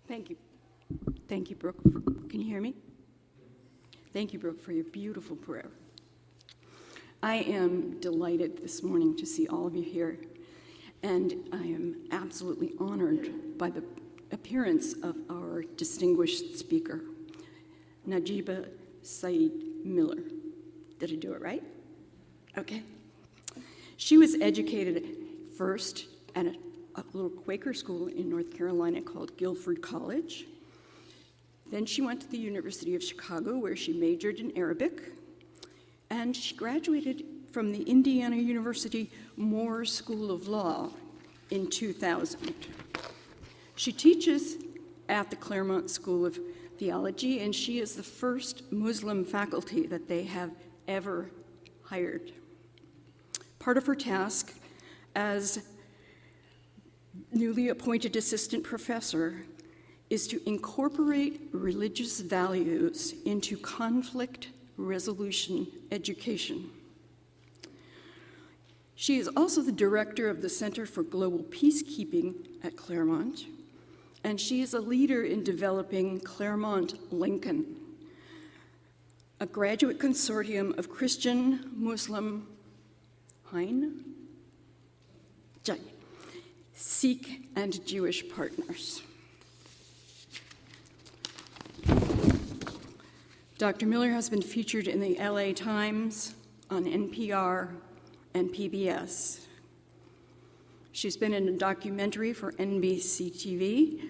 Thank you. Thank you, Brooke. Can you hear me? Thank you, Brooke, for your beautiful prayer. I am delighted this morning to see all of you here, and I am absolutely honored by the appearance of our distinguished speaker, Najeeba Sayeed Miller. Did I do it right? Okay. She was educated first at a little Quaker school in North Carolina called Guilford College. Then she went to the University of Chicago, where she majored in Arabic, and she graduated from the Indiana University Moore School of Law in 2000. She teaches at the Claremont School of Theology, and she is the first Muslim faculty that they have ever hired. Part of her task as newly appointed assistant professor is to incorporate religious values into conflict resolution education. She is also the director of the Center for Global Peacekeeping at Claremont, and she is a leader in developing Claremont Lincoln, a graduate consortium of Christian, Muslim, Sikh, and Jewish partners. Dr. Miller has been featured in the LA Times, on NPR, and PBS. She's been in a documentary for NBC TV,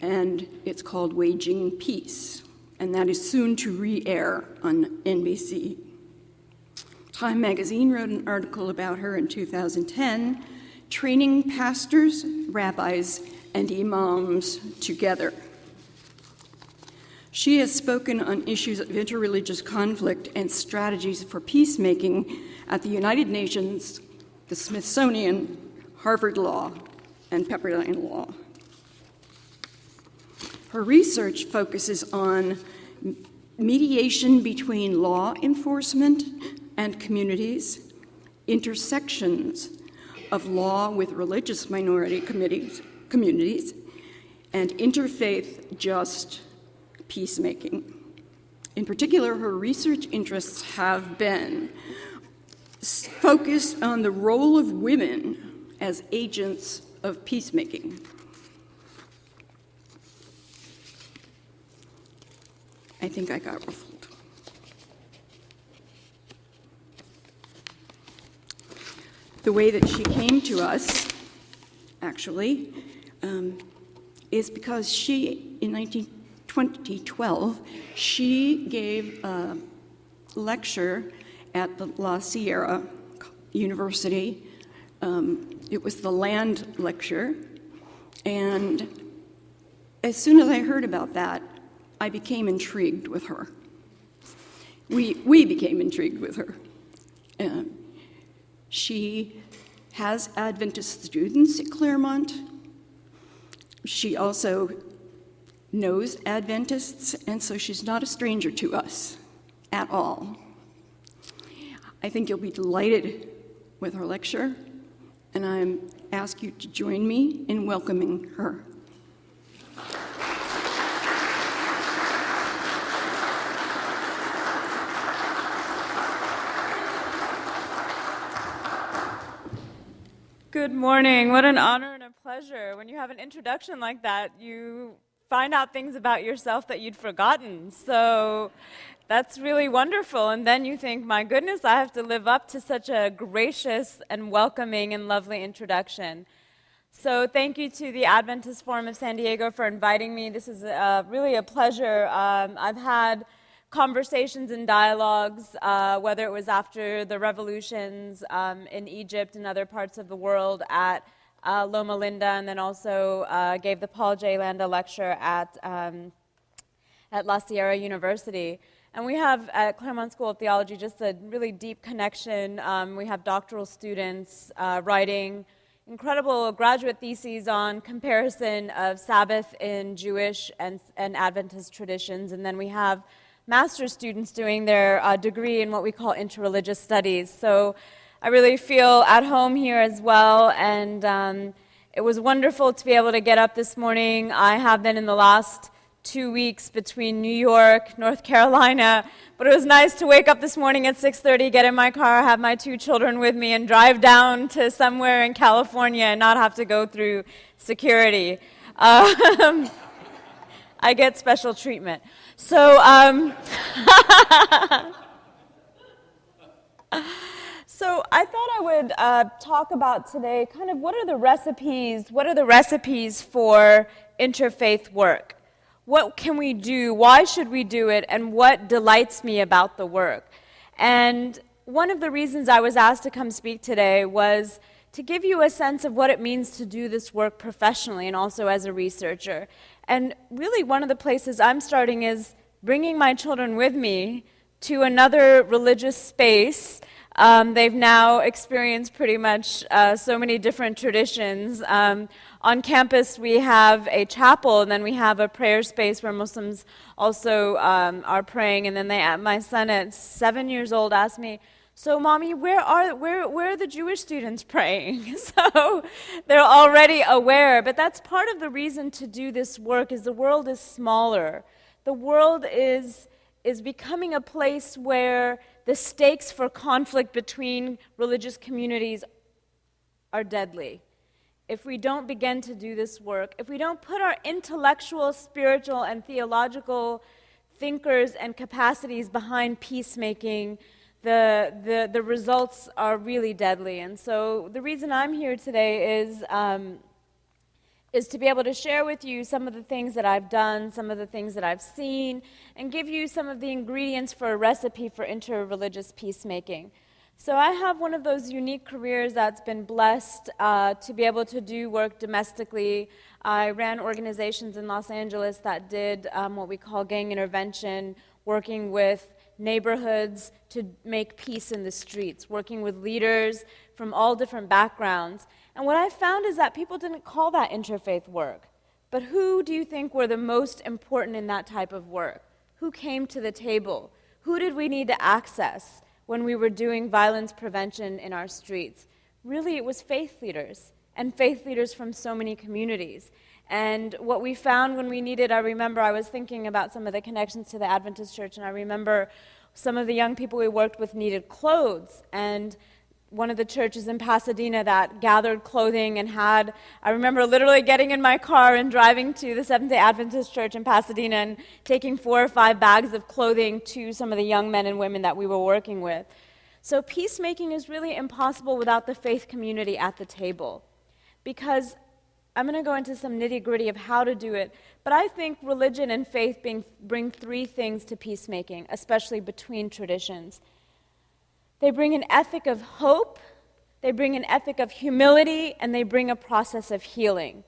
and it's called Waging Peace, and that is soon to re-air on NBC. Time magazine wrote an article about her in 2010, training pastors, rabbis, and imams together. She has spoken on issues of interreligious conflict and strategies for peacemaking at the United Nations, the Smithsonian, Harvard Law, and Pepperdine Law. Her research focuses on mediation between law enforcement and communities, intersections of law with religious minority communities, and interfaith just peacemaking. In particular, her research interests have been focused on the role of women as agents of peacemaking. I think I got ruffled. The way that she came to us, actually, is because she, in 2012, she gave a lecture at the La Sierra University. It was the land lecture, and as soon as I heard about that, I became intrigued with her. We became intrigued with her. She has Adventist students at Claremont. She also knows Adventists, and so she's not a stranger to us at all. I think you'll be delighted with her lecture, and I ask you to join me in welcoming her. Good morning. What an honor and a pleasure. When you have an introduction like that, you find out things about yourself that you'd forgotten. So that's really wonderful. And then you think, my goodness, I have to live up to such a gracious and welcoming and lovely introduction. So thank you to the Adventist Forum of San Diego for inviting me. This is really a pleasure. I've had conversations and dialogues, whether it was after the revolutions in Egypt and other parts of the world at Loma Linda, and then also gave the Paul J. Landa lecture at La Sierra University. And we have at Claremont School of Theology just a really deep connection. We have doctoral students writing incredible graduate theses on comparison of Sabbath in Jewish and Adventist traditions, and then we have master's students doing their degree in what we call interreligious studies. So I really feel at home here as well, and It was wonderful to be able to get up this morning. I have been in the last 2 weeks between New York, North Carolina, but it was nice to wake up this morning at 6:30, get in my car, have my 2 children with me, and drive down to somewhere in California and not have to go through security. I get special treatment. So, so I thought I would talk about today kind of what are the recipes for interfaith work? What can we do? Why should we do it? And what delights me about the work? And one of the reasons I was asked to come speak today was to give you a sense of what it means to do this work professionally and also as a researcher. And really one of the places I'm starting is bringing my children with me to another religious space. They've now experienced pretty much so many different traditions. On campus, we have a chapel, and then we have a prayer space where Muslims also are praying. And then my son at 7 years old asked me, "So, Mommy, where are the Jewish students praying?" So they're already aware. But that's part of the reason to do this work is the world is smaller. The world is becoming a place where the stakes for conflict between religious communities are deadly. If we don't begin to do this work, if we don't put our intellectual, spiritual, and theological thinkers and capacities behind peacemaking, the results are really deadly. And so the reason I'm here today is to be able to share with you some of the things that I've done, some of the things that I've seen, and give you some of the ingredients for a recipe for interreligious peacemaking. So I have one of those unique careers that's been blessed to be able to do work domestically. I ran organizations in Los Angeles that did what we call gang intervention, working with neighborhoods to make peace in the streets, working with leaders from all different backgrounds. And what I found is that people didn't call that interfaith work. But who do you think were the most important in that type of work? Who came to the table? Who did we need to access when we were doing violence prevention in our streets? Really, it was faith leaders, and faith leaders from so many communities. And what we found when we needed, I remember I was thinking about some of the connections to the Adventist church, and I remember some of the young people we worked with needed clothes, and one of the churches in Pasadena that gathered clothing and I remember literally getting in my car and driving to the Seventh-day Adventist church in Pasadena and taking 4 or 5 bags of clothing to some of the young men and women that we were working with. So peacemaking is really impossible without the faith community at the table. Because I'm going to go into some nitty-gritty of how to do it, but I think religion and faith bring 3 things to peacemaking, especially between traditions. They bring an ethic of hope, they bring an ethic of humility, and they bring a process of healing.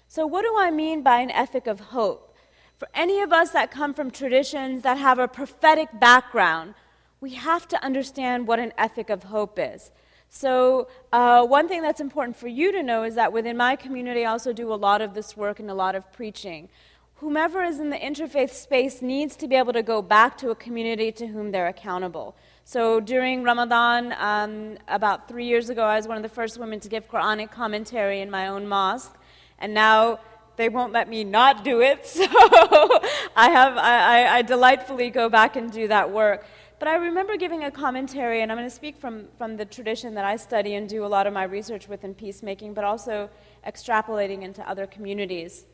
So what do I mean by an ethic of hope? For any of us that come from traditions that have a prophetic background, we have to understand what an ethic of hope is. So one thing that's important for you to know is that within my community, I also do a lot of this work and a lot of preaching. Whomever is in the interfaith space needs to be able to go back to a community to whom they're accountable. So during Ramadan, about 3 years ago, I was one of the first women to give Quranic commentary in my own mosque, and now they won't let me not do it, so I delightfully go back and do that work. But I remember giving a commentary, and I'm going to speak from the tradition that I study and do a lot of my research with in peacemaking, but also extrapolating into other communities.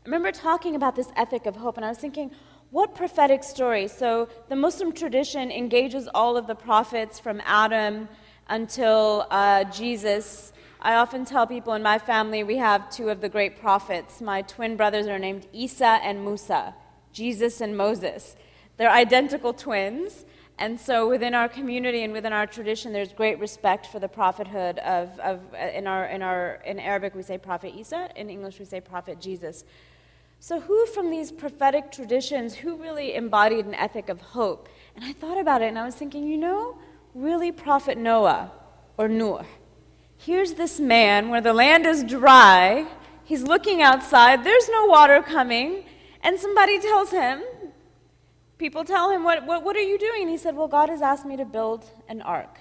I remember talking about this ethic of hope, and I was thinking, what prophetic story? So the Muslim tradition engages all of the prophets from Adam until Jesus. I often tell people in my family we have 2 of the great prophets. My twin brothers are named Isa and Musa, Jesus and Moses. They're identical twins, and so within our community and within our tradition, there's great respect for the prophethood in Arabic we say Prophet Isa, in English we say Prophet Jesus. So who from these prophetic traditions, who really embodied an ethic of hope? And I thought about it, and I was thinking, really Prophet Noah, or Nuh. Here's this man where the land is dry, he's looking outside, there's no water coming, and somebody tells him, people tell him, what are you doing? And he said, well, God has asked me to build an ark.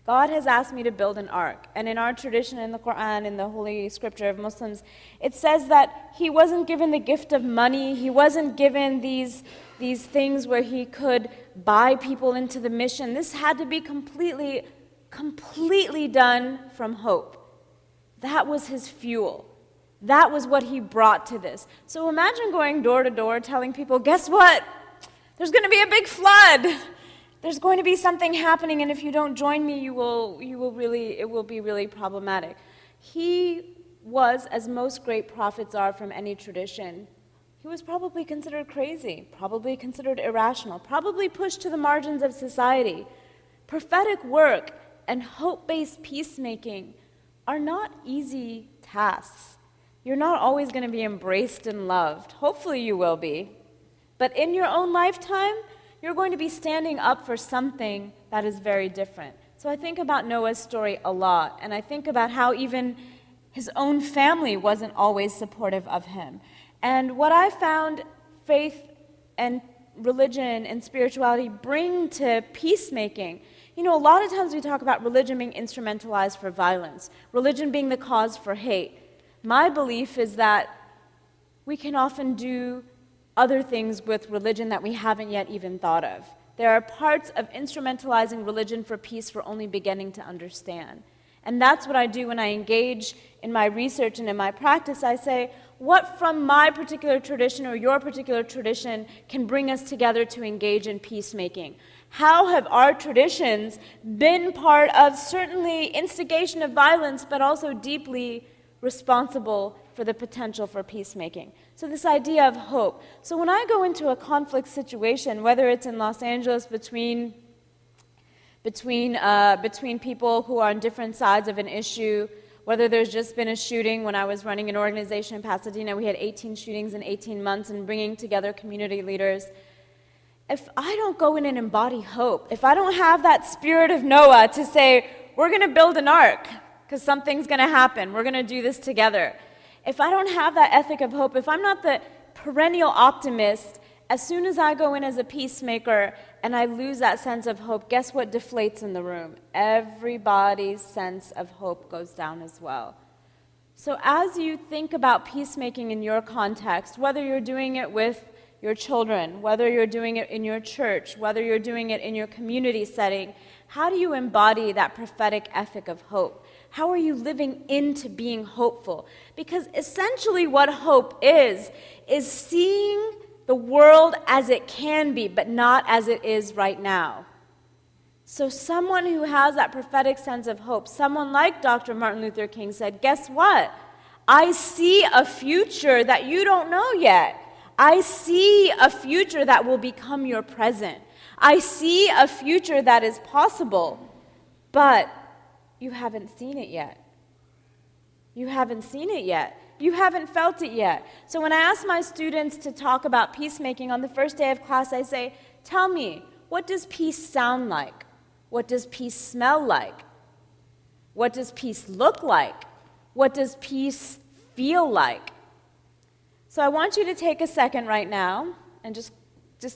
God has asked me to build an ark. And in our tradition, in the Quran, in the Holy Scripture of Muslims, it says that he wasn't given the gift of money. He wasn't given these things where he could buy people into the mission. This had to be completely done from hope. That was his fuel. That was what he brought to this. So imagine going door to door telling people, guess what? There's going to be a big flood. There's going to be something happening, and if you don't join me, it will be really problematic. He was, as most great prophets are from any tradition, he was probably considered crazy, probably considered irrational, probably pushed to the margins of society. Prophetic work and hope-based peacemaking are not easy tasks. You're not always going to be embraced and loved. Hopefully you will be. But in your own lifetime, you're going to be standing up for something that is very different. So I think about Noah's story a lot, and I think about how even his own family wasn't always supportive of him. And what I found faith and religion and spirituality bring to peacemaking, a lot of times we talk about religion being instrumentalized for violence, religion being the cause for hate. My belief is that we can often do other things with religion that we haven't yet even thought of. There are parts of instrumentalizing religion for peace we're only beginning to understand. And that's what I do when I engage in my research and in my practice. I say, what from my particular tradition or your particular tradition can bring us together to engage in peacemaking? How have our traditions been part of certainly instigation of violence, but also deeply responsible for the potential for peacemaking? So this idea of hope. So when I go into a conflict situation, whether it's in Los Angeles between people who are on different sides of an issue, whether there's just been a shooting. When I was running an organization in Pasadena, we had 18 shootings in 18 months and bringing together community leaders. If I don't go in and embody hope, if I don't have that spirit of Noah to say, we're going to build an ark because something's going to happen, we're going to do this together. If I don't have that ethic of hope, if I'm not the perennial optimist, as soon as I go in as a peacemaker and I lose that sense of hope, guess what deflates in the room? Everybody's sense of hope goes down as well. So as you think about peacemaking in your context, whether you're doing it with your children, whether you're doing it in your church, whether you're doing it in your community setting, how do you embody that prophetic ethic of hope? How are you living into being hopeful? Because essentially what hope is seeing the world as it can be, but not as it is right now. So someone who has that prophetic sense of hope, someone like Dr. Martin Luther King said, guess what? I see a future that you don't know yet. I see a future that will become your present. I see a future that is possible, but you haven't seen it yet. You haven't seen it yet. You haven't felt it yet. So when I ask my students to talk about peacemaking on the first day of class, I say, tell me, what does peace sound like? What does peace smell like? What does peace look like? What does peace feel like? So I want you to take a second right now and just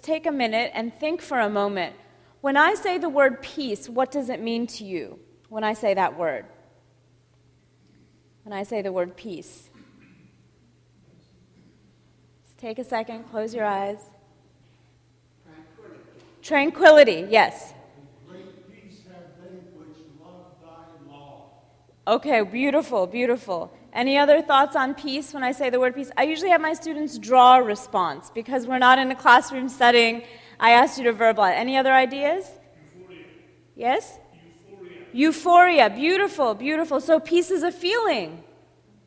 take a minute and think for a moment. When I say the word peace, what does it mean to you when I say that word? When I say the word peace. Just take a second, close your eyes. Tranquility, yes. Great peace have they which love thy law. Okay, beautiful, beautiful. Any other thoughts on peace when I say the word peace? I usually have my students draw a response because we're not in a classroom setting. I asked you to verbalize. Any other ideas? Euphoria. Yes? Euphoria. Euphoria, beautiful, beautiful. So peace is a feeling.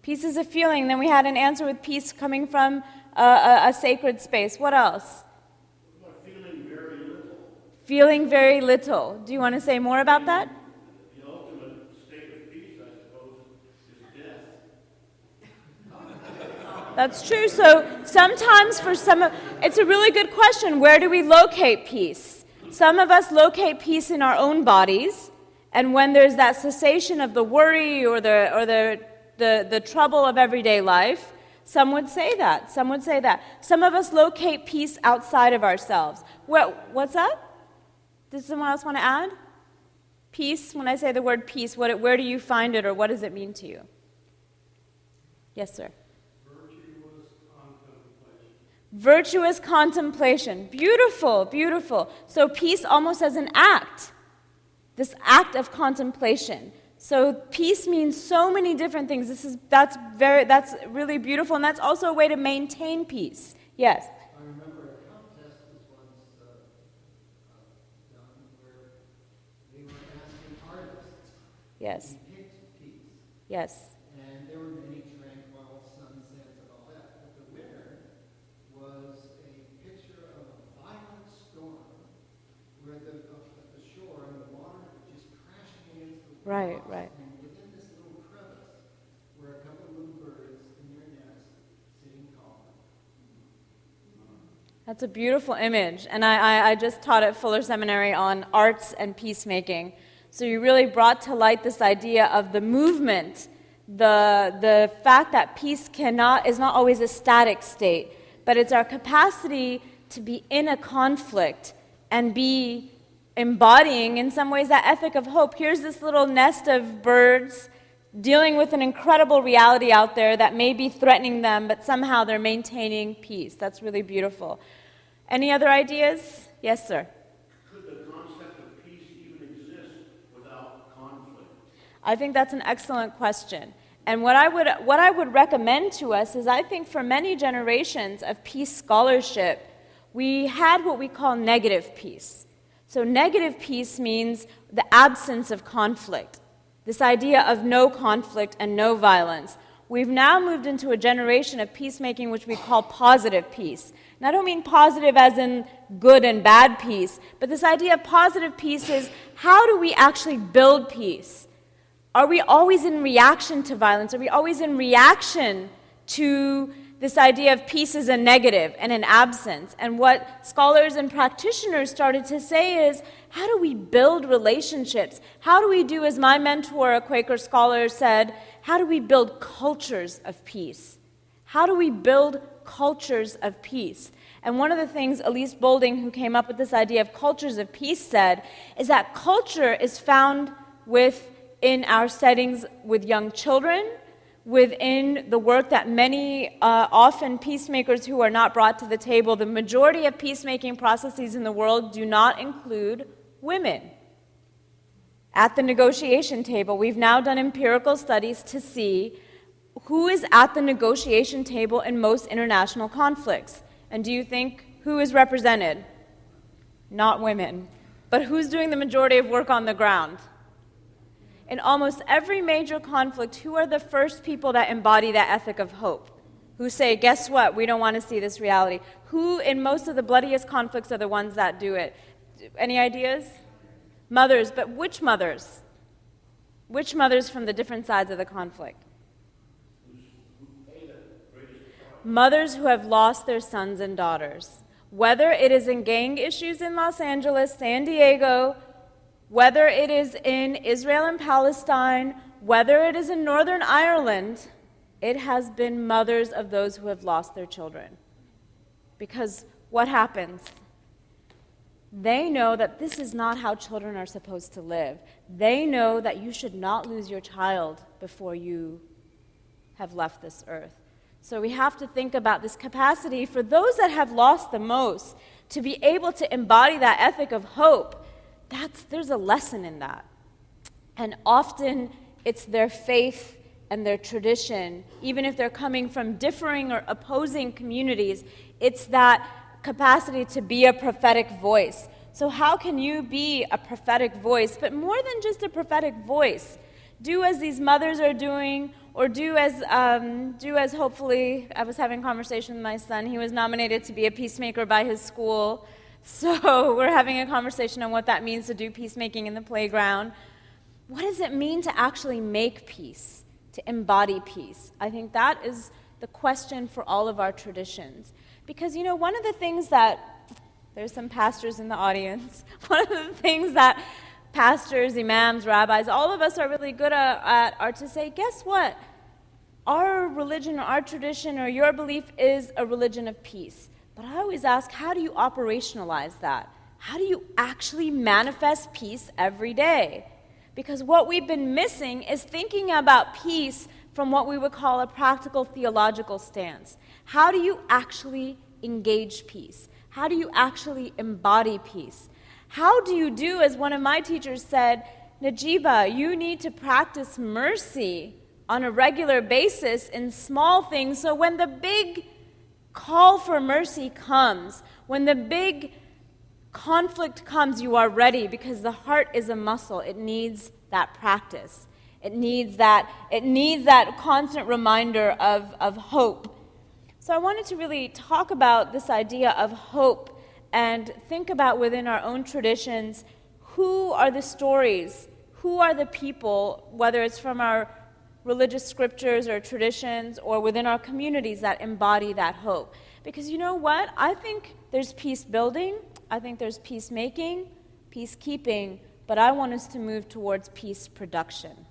Peace is a feeling. Then we had an answer with peace coming from a sacred space. What else? Feeling very little. Feeling very little. Do you want to say more about that? The ultimate state of peace, I suppose, is death. That's true. So sometimes for it's a really good question. Where do we locate peace? Some of us locate peace in our own bodies, and when there's that cessation of the worry or the trouble of everyday life, some would say that. Some would say that. Some of us locate peace outside of ourselves. What's that? Does someone else want to add? Peace, when I say the word peace, where do you find it, or what does it mean to you? Yes, sir. Virtuous contemplation. Virtuous contemplation. Beautiful, beautiful. So peace almost as an act, this act of contemplation. So peace means so many different things. That's really beautiful, and that's also a way to maintain peace. Yes. I remember a contest was once done where they were asking artists Yes. to depict peace. Yes. And there were many tranquil sunsets and all that. But the winner was a picture of a violent storm where at the shore and the water just crashing against the Right, rocks. right. And within this little crevice were a couple of little birds in their nest sitting calm. That's a beautiful image, and I just taught at Fuller Seminary on arts and peacemaking. So you really brought to light this idea of the movement, the fact that peace is not always a static state, but it's our capacity to be in a conflict and be embodying, in some ways, that ethic of hope. Here's this little nest of birds dealing with an incredible reality out there that may be threatening them, but somehow they're maintaining peace. That's really beautiful. Any other ideas? Yes, sir. Could the concept of peace even exist without conflict? I think that's an excellent question. And what I would recommend to us is, I think for many generations of peace scholarship, we had what we call negative peace. So negative peace means the absence of conflict, this idea of no conflict and no violence. We've now moved into a generation of peacemaking which we call positive peace. And I don't mean positive as in good and bad peace, but this idea of positive peace is, how do we actually build peace? Are we always in reaction to violence? Are we always in reaction to this idea of peace as a negative and an absence? And what scholars and practitioners started to say is, how do we build relationships? How do we do, as my mentor, a Quaker scholar, said, how do we build cultures of peace? How do we build cultures of peace? And one of the things Elise Boulding, who came up with this idea of cultures of peace, said is that culture is found in our settings with young children, within the work that many often peacemakers who are not brought to the table. The majority of peacemaking processes in the world do not include women. At the negotiation table, we've now done empirical studies to see who is at the negotiation table in most international conflicts. And do you think who is represented? Not women. But who's doing the majority of work on the ground? In almost every major conflict, who are the first people that embody that ethic of hope? Who say, guess what, we don't want to see this reality? Who in most of the bloodiest conflicts are the ones that do it? Any ideas? Mothers, but which mothers? Which mothers from the different sides of the conflict? Mothers who have lost their sons and daughters. Whether it is in gang issues in Los Angeles, San Diego, whether it is in Israel and Palestine, whether it is in Northern Ireland, it has been mothers of those who have lost their children. Because what happens? They know that this is not how children are supposed to live. They know that you should not lose your child before you have left this earth. So we have to think about this capacity for those that have lost the most to be able to embody that ethic of hope. There's a lesson in that. And often it's their faith and their tradition, even if they're coming from differing or opposing communities, it's that capacity to be a prophetic voice. So how can you be a prophetic voice? But more than just a prophetic voice, do as these mothers are doing, or do as hopefully, I was having a conversation with my son. He was nominated to be a peacemaker by his school. So we're having a conversation on what that means to do peacemaking in the playground. What does it mean to actually make peace, to embody peace? I think that is the question for all of our traditions. Because, one of the things that, there's some pastors in the audience, one of the things that pastors, imams, rabbis, all of us are really good at are to say, guess what? Our religion or our tradition or your belief is a religion of peace. But I always ask, how do you operationalize that? How do you actually manifest peace every day? Because what we've been missing is thinking about peace from what we would call a practical theological stance. How do you actually engage peace? How do you actually embody peace? How do you do, as one of my teachers said, Najiba, you need to practice mercy on a regular basis in small things, so when the big call for mercy comes, when the big conflict comes, you are ready, because the heart is a muscle. It needs that practice. It needs that constant reminder of hope. So I wanted to really talk about this idea of hope and think about within our own traditions, who are the stories, who are the people, whether it's from our religious scriptures or traditions or within our communities, that embody that hope. Because you know what? I think there's peace building, I think there's peacemaking, peacekeeping, but I want us to move towards peace production.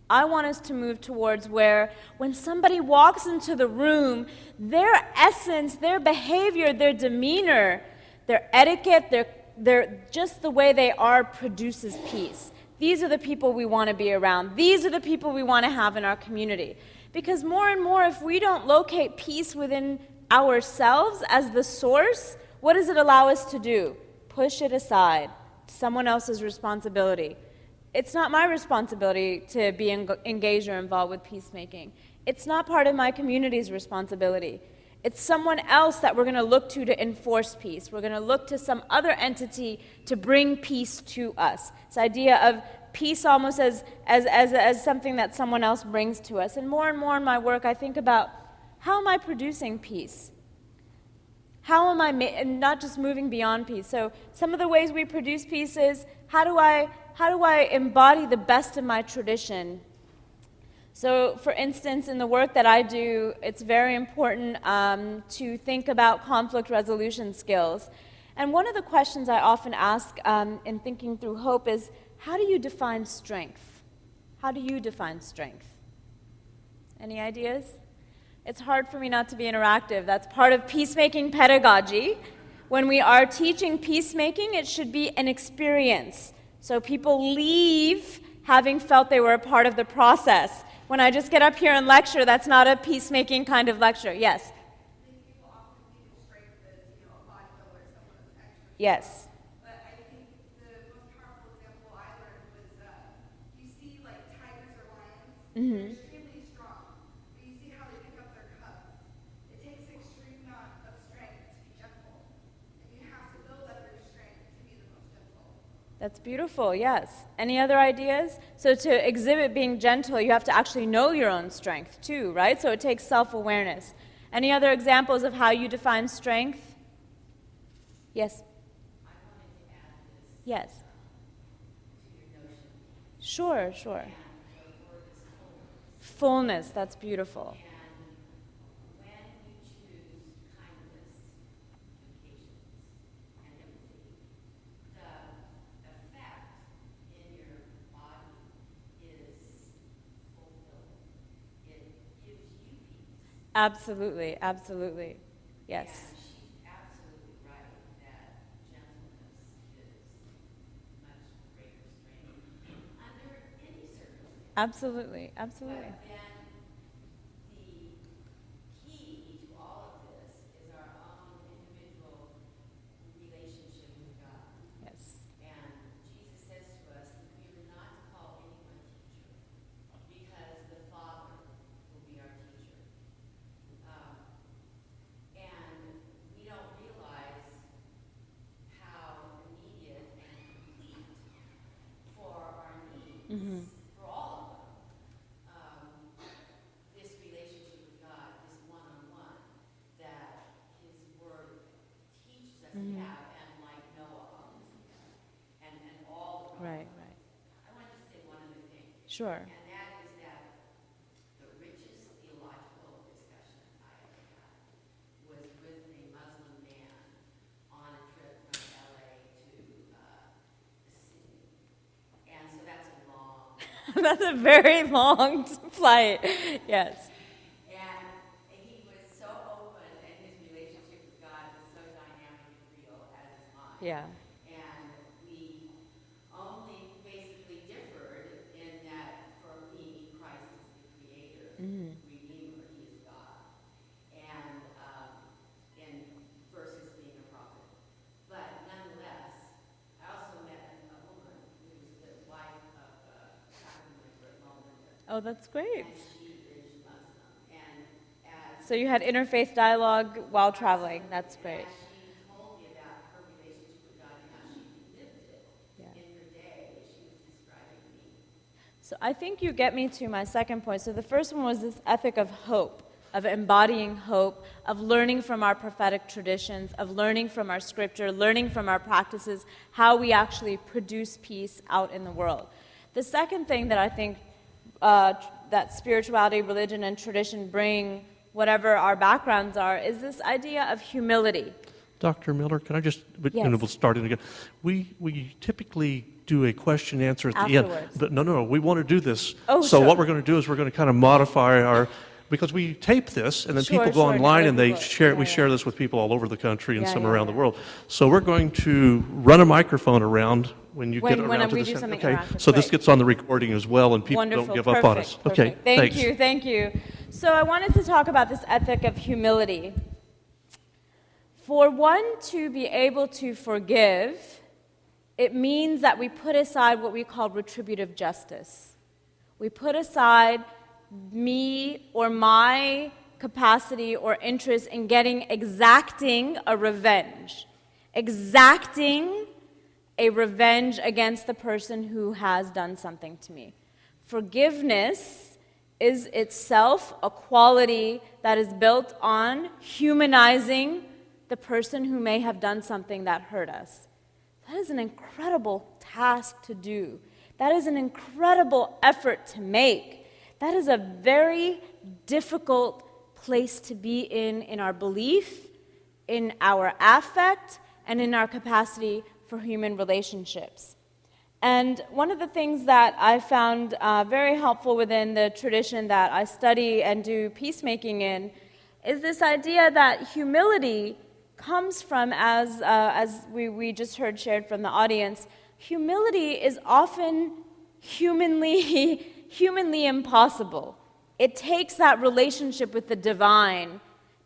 I want us to move towards where when somebody walks into the room, their essence, their behavior, their demeanor, their etiquette, their just the way they are produces peace. These are the people we want to be around. These are the people we want to have in our community. Because more and more, if we don't locate peace within ourselves as the source, what does it allow us to do? Push it aside. Someone else's responsibility. It's not my responsibility to be engaged or involved with peacemaking. It's not part of my community's responsibility. It's someone else that we're going to look to enforce peace. We're going to look to some other entity to bring peace to us. This idea of peace almost as something that someone else brings to us. And more in my work, I think about, how am I producing peace? How am I not just moving beyond peace? So some of the ways we produce peace is, how do I embody the best of my tradition? So, for instance, in the work that I do, it's very important to think about conflict resolution skills. And one of the questions I often ask in thinking through hope is, how do you define strength? How do you define strength? Any ideas? It's hard for me not to be interactive. That's part of peacemaking pedagogy. When we are teaching peacemaking, it should be an experience. So people leave having felt they were a part of the process. When I just get up here and lecture, that's not a peacemaking kind of lecture. Yes? I think people often think of strength as, a bodybuilder, someone who's extra Yes. strong. But I think the most powerful example I learned was, you see like tigers or lions, they're extremely strong. But you see how they pick up their cubs. It takes an extreme amount of strength to be gentle. And you have to build up your strength to be the most gentle. That's beautiful, yes. Any other ideas? So to exhibit being gentle, you have to actually know your own strength too, right? So it takes self-awareness. Any other examples of how you define strength? Yes? I wanted to add this Yes. to your notion. Sure. And the word is fullness. Fullness, that's beautiful. And when you choose kindness, and patience, and empathy, the effect in your body is fulfilling. It gives you peace. Absolutely. Yes. And she's absolutely right that gentleness is much greater strength under any circumstance. Absolutely. But then the key to all of this is our own individual relationship with God. Yes. And Jesus says to us that we are not to call anyone teacher because the Father will be our teacher. And we don't realize how immediate and complete for our needs, for all of them, this relationship with God, this one-on-one that His Word teaches us to have, and like Noah, obviously, and all the Right. I want to just say one other thing. Sure. And that is that the richest theological discussion I ever had was with a Muslim man on a trip from LA to Sydney. And so that's a long, That's a very long flight. Yes. and he was so open, and his relationship with God was so dynamic and real as is mine. Yeah. And we only basically differ Redeemer, He is God, and versus being a prophet. But nonetheless, I also met a woman who was the wife of Dr. Melinda, Oh, that's great. and she is Muslim. And as So you had interfaith dialogue while traveling. That's great. as she told me about her relationship with God and how she lived it Yeah. in her day, she was describing me. So I think you get me to my second point. So the first one was this ethic of hope, of embodying hope, of learning from our prophetic traditions, of learning from our scripture, learning from our practices, how we actually produce peace out in the world. The second thing that I think that spirituality, religion, and tradition bring, whatever our backgrounds are, is this idea of humility. Dr. Miller, can I just, Yes. and we'll start it again. We typically do a question answer at the end. Afterwards. But no, we want to do this. Oh, so sure. what we're going to do is we're going to kind of modify our, because we tape this, and then Sure, people go sure, online no, and they people- share. yeah, We yeah. share this with people all over the country and Yeah, some yeah, around yeah. the world. So we're going to run a microphone around when you When- get when around to we this. do end. something okay. interactive, So this great. gets on the recording as well, and people Wonderful, don't give perfect, up on us. perfect. Okay. Thank thanks. thank you. So I wanted to talk about this ethic of humility. For one to be able to forgive, it means that we put aside what we call retributive justice. We put aside me or my capacity or interest in exacting a revenge. Exacting a revenge against the person who has done something to me. Forgiveness is itself a quality that is built on humanizing the person who may have done something that hurt us. That is an incredible task to do. That is an incredible effort to make. That is a very difficult place to be in our belief, in our affect, and in our capacity for human relationships. And one of the things that I found very helpful within the tradition that I study and do peacemaking in is this idea that humility comes from, as we just heard shared from the audience, humility is often humanly impossible. It takes that relationship with the divine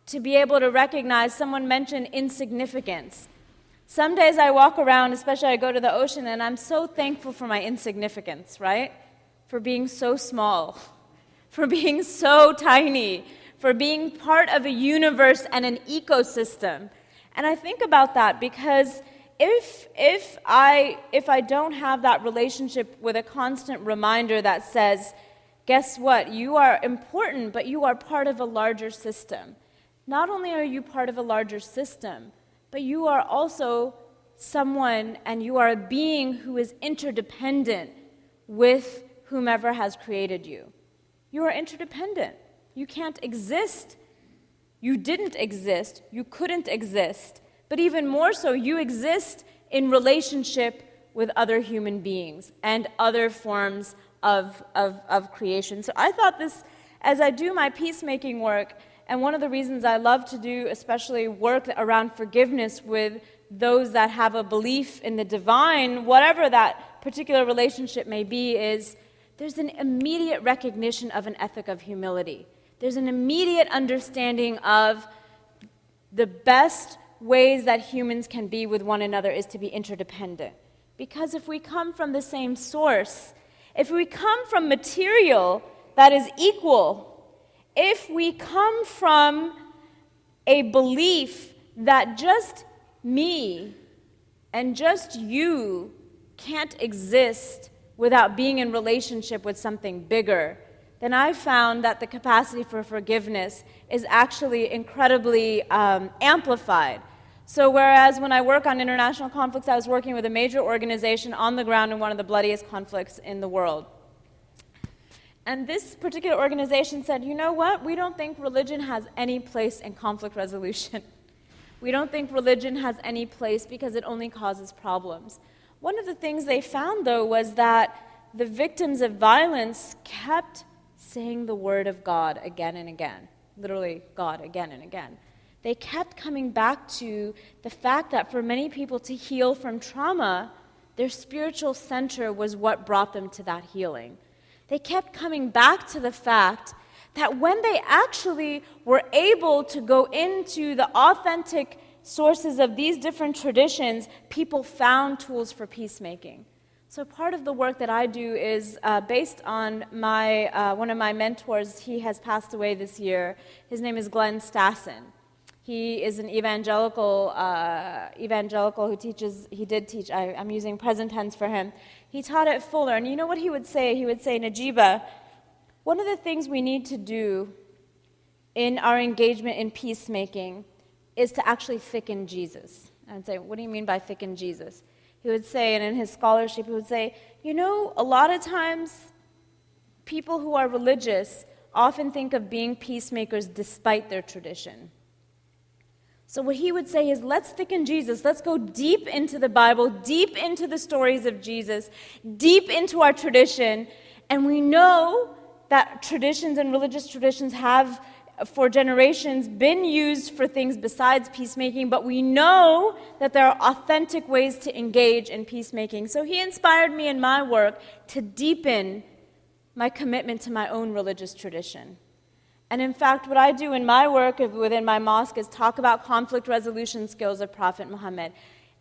to be able to recognize. Someone mentioned insignificance. Some days I walk around, especially I go to the ocean, and I'm so thankful for my insignificance, right? For being so small, for being so tiny, for being part of a universe and an ecosystem. And I think about that because if I don't have that relationship with a constant reminder that says, guess what, you are important, but you are part of a larger system. Not only are you part of a larger system, but you are also someone and you are a being who is interdependent with whomever has created you. You are interdependent. You can't exist. You didn't exist. You couldn't exist. But even more so, you exist in relationship with other human beings and other forms of creation. So I thought this, as I do my peacemaking work, and one of the reasons I love to do especially work around forgiveness with those that have a belief in the divine, whatever that particular relationship may be, is there's an immediate recognition of an ethic of humility. There's an immediate understanding of the best ways that humans can be with one another is to be interdependent. Because if we come from the same source, if we come from material that is equal, if we come from a belief that just me and just you can't exist without being in relationship with something bigger, then I found that the capacity for forgiveness is actually incredibly amplified. So whereas when I work on international conflicts, I was working with a major organization on the ground in one of the bloodiest conflicts in the world. And this particular organization said, you know what, we don't think religion has any place in conflict resolution. We don't think religion has any place because it only causes problems. One of the things they found, though, was that the victims of violence kept saying the word of God again and again, literally God again and again. They kept coming back to the fact that for many people to heal from trauma, their spiritual center was what brought them to that healing. They kept coming back to the fact that when they actually were able to go into the authentic sources of these different traditions, people found tools for peacemaking. So part of the work that I do is based on one of my mentors. He has passed away this year. His name is Glenn Stassen. He is an evangelical who teaches, he did teach, I'm using present tense for him. He taught at Fuller, and you know what he would say? He would say, Najiba, one of the things we need to do in our engagement in peacemaking is to actually thicken Jesus. I would say, what do you mean by thicken Jesus? He would say, and in his scholarship, he would say, you know, a lot of times people who are religious often think of being peacemakers despite their tradition. So what he would say is, let's thicken Jesus. Let's go deep into the Bible, deep into the stories of Jesus, deep into our tradition. And we know that traditions and religious traditions have, for generations, been used for things besides peacemaking, but we know that there are authentic ways to engage in peacemaking. So he inspired me in my work to deepen my commitment to my own religious tradition. And in fact, what I do in my work within my mosque is talk about conflict resolution skills of Prophet Muhammad,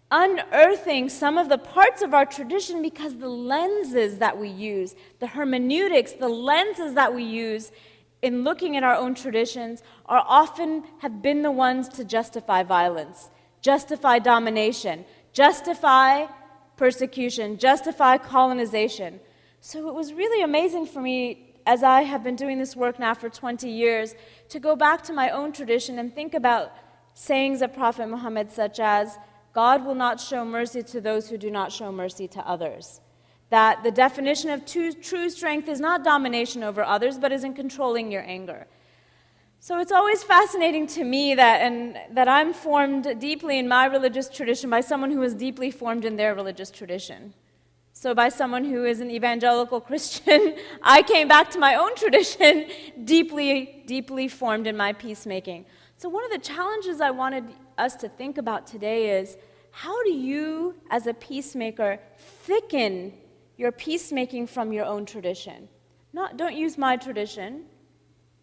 unearthing some of the parts of our tradition because the lenses that we use, the hermeneutics, the lenses that we use in looking at our own traditions are often have been the ones to justify violence, justify domination, justify persecution, justify colonization. So it was really amazing for me, as I have been doing this work now for 20 years, to go back to my own tradition and think about sayings of Prophet Muhammad such as, God will not show mercy to those who do not show mercy to others. That the definition of true strength is not domination over others, but is in controlling your anger. So it's always fascinating to me that I'm formed deeply in my religious tradition by someone who is deeply formed in their religious tradition. So by someone who is an evangelical Christian, I came back to my own tradition, deeply, deeply formed in my peacemaking. So one of the challenges I wanted us to think about today is, how do you, as a peacemaker, thicken your peacemaking from your own tradition? Don't use my tradition,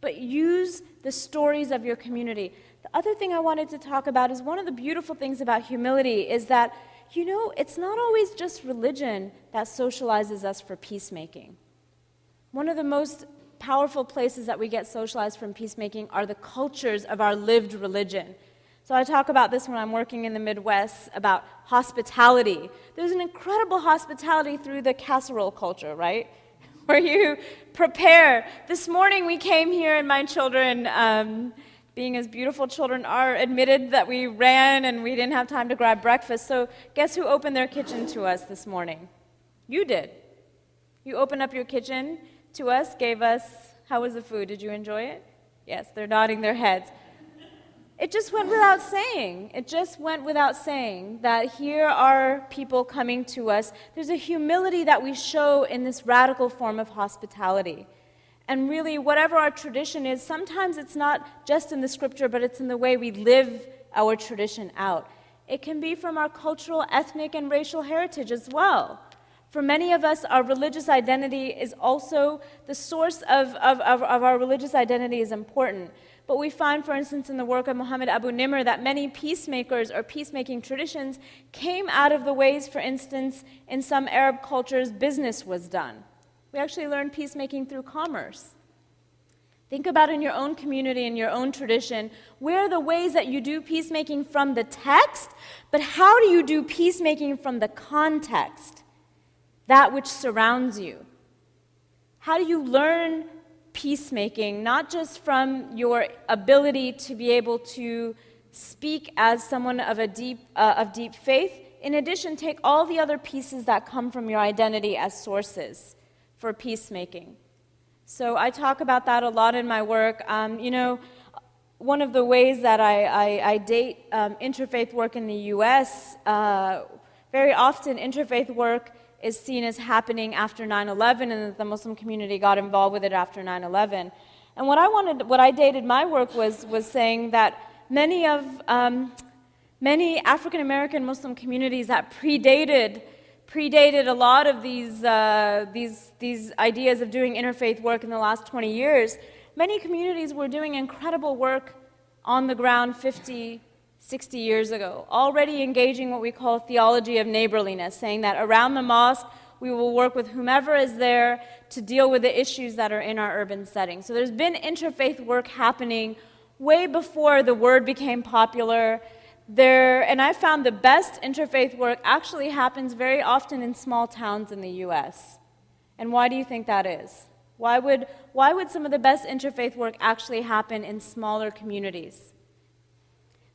but use the stories of your community. The other thing I wanted to talk about is one of the beautiful things about humility is that, you know, it's not always just religion that socializes us for peacemaking. One of the most powerful places that we get socialized from peacemaking are the cultures of our lived religion. So I talk about this when I'm working in the Midwest, about hospitality. There's an incredible hospitality through the casserole culture, right? Where you prepare. This morning we came here and my children, being as beautiful children are, admitted that we ran and we didn't have time to grab breakfast. So guess who opened their kitchen to us this morning? You did. You opened up your kitchen to us, gave us, how was the food? Did you enjoy it? Yes, they're nodding their heads. It just went without saying. It just went without saying that here are people coming to us. There's a humility that we show in this radical form of hospitality. And really, whatever our tradition is, sometimes it's not just in the scripture, but it's in the way we live our tradition out. It can be from our cultural, ethnic, and racial heritage as well. For many of us, our religious identity is also the source of our religious identity is important. But we find, for instance, in the work of Muhammad Abu Nimr, that many peacemakers or peacemaking traditions came out of the ways, for instance, in some Arab cultures, business was done. We actually learn peacemaking through commerce. Think about in your own community, in your own tradition, where are the ways that you do peacemaking from the text, but how do you do peacemaking from the context, that which surrounds you? How do you learn peacemaking, not just from your ability to be able to speak as someone of deep faith? In addition, take all the other pieces that come from your identity as sources for peacemaking. So I talk about that a lot in my work. One of the ways that I date interfaith work in the U.S., very often interfaith work is seen as happening after 9/11, and that the Muslim community got involved with it after 9/11. And what I dated my work was saying that many African American Muslim communities that predated a lot of these ideas of doing interfaith work in the last 20 years, many communities were doing incredible work on the ground 50, 60 years ago, already engaging what we call theology of neighborliness, saying that around the mosque, we will work with whomever is there to deal with the issues that are in our urban setting. So there's been interfaith work happening way before the word became popular. And I found the best interfaith work actually happens very often in small towns in the U.S. And why do you think that is? Why would some of the best interfaith work actually happen in smaller communities?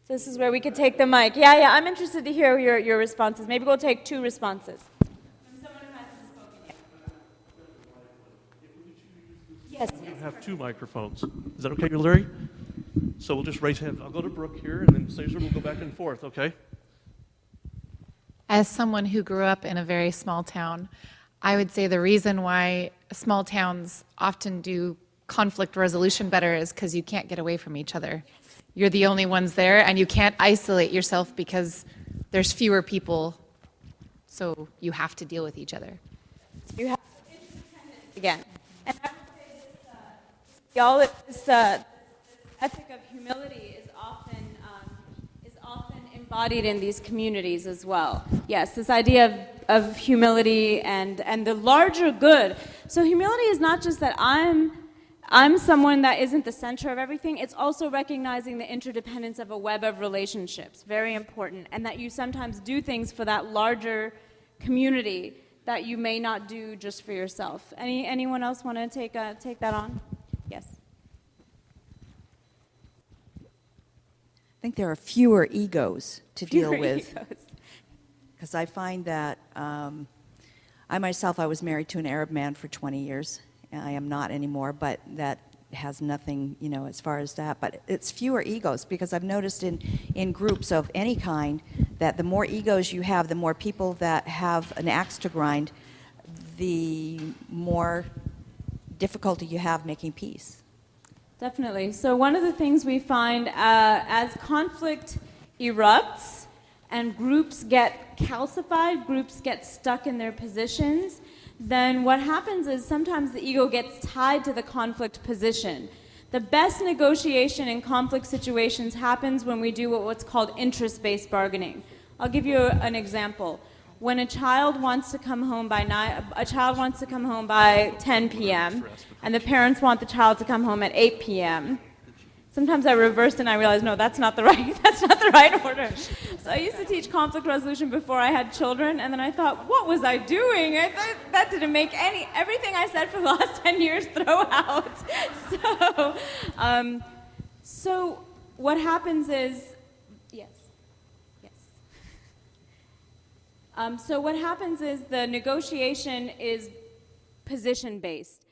So this is where we could take the mic. Yeah, I'm interested to hear your responses. Maybe we'll take 2 responses. From someone who hasn't spoken yet. Yes. You have 2 microphones. Is that okay, Larry? So we'll just raise hands. I'll go to Brooke here, and then Cesar will go back and forth, okay? As someone who grew up in a very small town, I would say the reason why small towns often do conflict resolution better is because you can't get away from each other. You're the only ones there, and you can't isolate yourself because there's fewer people, so you have to deal with each other. You have interdependence again. And I would say this ethic of humility is often embodied in these communities as well. Yes, this idea of humility and the larger good. So humility is not just that I'm someone that isn't the center of everything. It's also recognizing the interdependence of a web of relationships, very important, and that you sometimes do things for that larger community that you may not do just for yourself. Anyone else want to take that on? Yes. I think there are fewer egos to deal Fewer with. egos. Because I find that I myself, I was married to an Arab man for 20 years. I am not anymore, but that has nothing, as far as that. But it's fewer egos, because I've noticed in groups of any kind that the more egos you have, the more people that have an axe to grind, the more difficulty you have making peace. Definitely. So one of the things we find as conflict erupts and groups get calcified, groups get stuck in their positions, then what happens is sometimes the ego gets tied to the conflict position. The best negotiation in conflict situations happens when we do what's called interest-based bargaining. I'll give you an example. When a child wants to come home by 10 p.m. and the parents want the child to come home at 8 p.m. Sometimes I reverse and I realize, no, that's not the right order. So I used to teach conflict resolution before I had children, and then I thought, what was I doing? That didn't make everything I said for the last 10 years throw out. So what happens is, so what happens is the negotiation is position-based,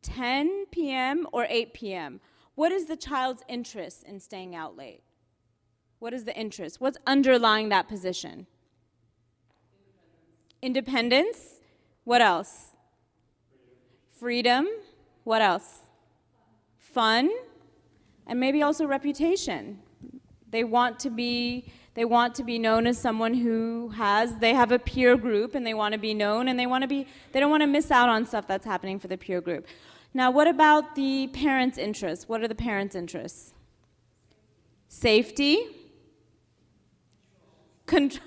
10 p.m. or 8 p.m. What is the child's interest in staying out late? What is the interest? What's underlying that position? Independence. What else? Freedom. What else? Fun. And maybe also reputation. They want to be known as someone they have a peer group, and they want to be known, and they don't want to miss out on stuff that's happening for the peer group. Now, what about the parents' interests? What are the parents' interests? Safety. Control.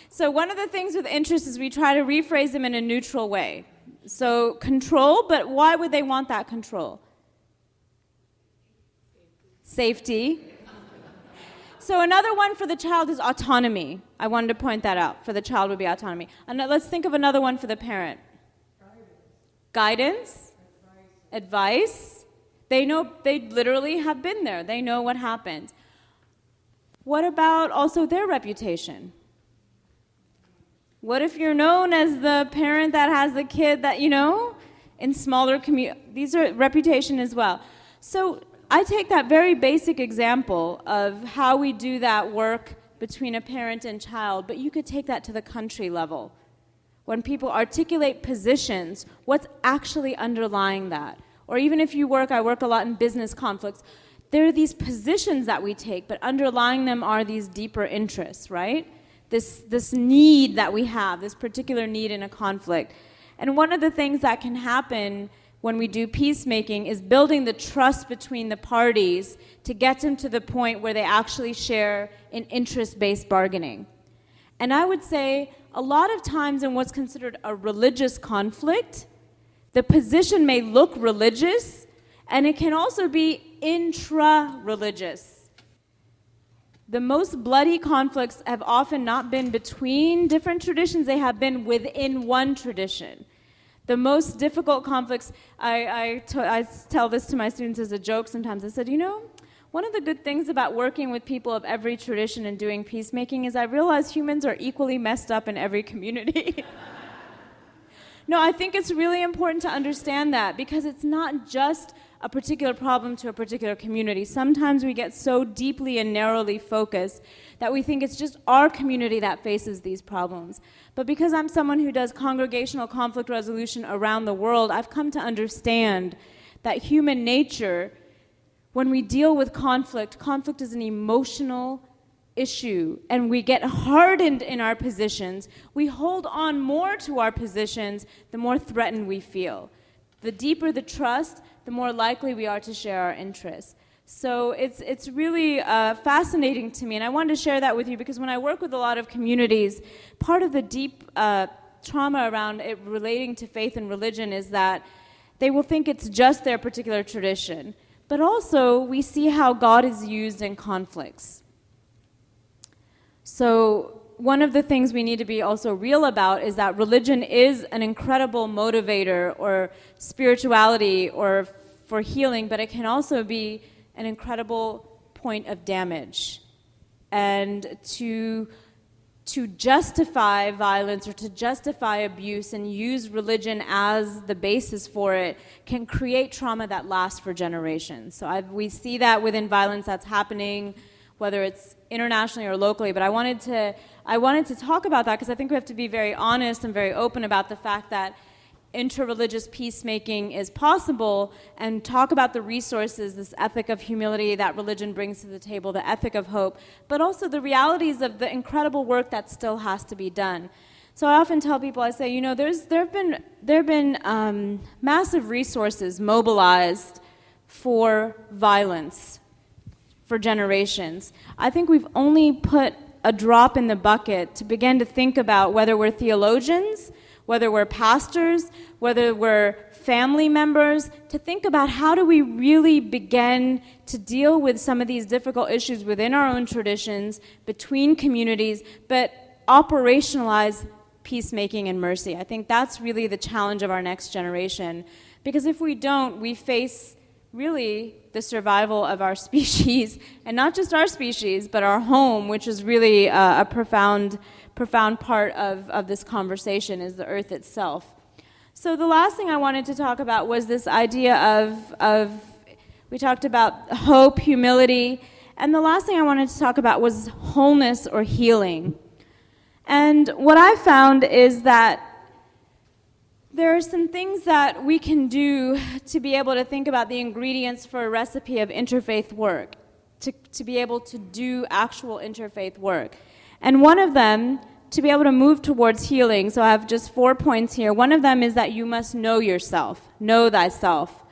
So one of the things with interests is we try to rephrase them in a neutral way. So control, but why would they want that control? Safety. So another one for the child is autonomy. I wanted to point that out. For the child would be autonomy. And let's think of another one for the parent. Guidance. Advice. They literally have been there. They know what happened. What about also their reputation? What if you're known as the parent that has the kid that, in smaller communities? These are reputation as well. So I take that very basic example of how we do that work between a parent and child, but you could take that to the country level. When people articulate positions, what's actually underlying that? Or even if I work a lot in business conflicts, there are these positions that we take, but underlying them are these deeper interests, right? This need that we have, this particular need in a conflict. And one of the things that can happen when we do peacemaking is building the trust between the parties to get them to the point where they actually share in interest-based bargaining. And I would say a lot of times in what's considered a religious conflict, the position may look religious, and it can also be intra-religious. The most bloody conflicts have often not been between different traditions, they have been within one tradition. The most difficult conflicts, I tell this to my students as a joke sometimes. I said, you know, one of the good things about working with people of every tradition and doing peacemaking is I realize humans are equally messed up in every community. No, I think it's really important to understand that because it's not just a particular problem to a particular community. Sometimes we get so deeply and narrowly focused that we think it's just our community that faces these problems. But because I'm someone who does congregational conflict resolution around the world, I've come to understand that human nature, when we deal with conflict, conflict is an emotional issue, and we get hardened in our positions. We hold on more to our positions the more threatened we feel. The deeper the trust, the more likely we are to share our interests. So it's really fascinating to me, and I wanted to share that with you because when I work with a lot of communities, part of the deep trauma around it relating to faith and religion is that they will think it's just their particular tradition. But also, we see how God is used in conflicts. So one of the things we need to be also real about is that religion is an incredible motivator or spirituality or for healing, but it can also be an incredible point of damage. And to justify violence or to justify abuse and use religion as the basis for it can create trauma that lasts for generations. So we see that within violence that's happening, whether it's internationally or locally, but I wanted to talk about that because I think we have to be very honest and very open about the fact that interreligious peacemaking is possible and talk about the resources, this ethic of humility that religion brings to the table, the ethic of hope, but also the realities of the incredible work that still has to be done. So I often tell people, I say, you know, there have been massive resources mobilized for violence for generations. I think we've only put a drop in the bucket to begin to think about whether we're theologians, whether we're pastors, whether we're family members, to think about how do we really begin to deal with some of these difficult issues within our own traditions, between communities, but operationalize peacemaking and mercy. I think that's really the challenge of our next generation. Because if we don't, we face really the survival of our species, and not just our species, but our home, which is really a profound part of this conversation, is the earth itself. So the last thing I wanted to talk about was this idea of we talked about hope, humility, and the last thing I wanted to talk about was wholeness or healing. And what I found is that there are some things that we can do to be able to think about the ingredients for a recipe of interfaith work, to be able to do actual interfaith work. And one of them, to be able to move towards healing, so I have just 4 points here. One of them is that you must know yourself, know thyself.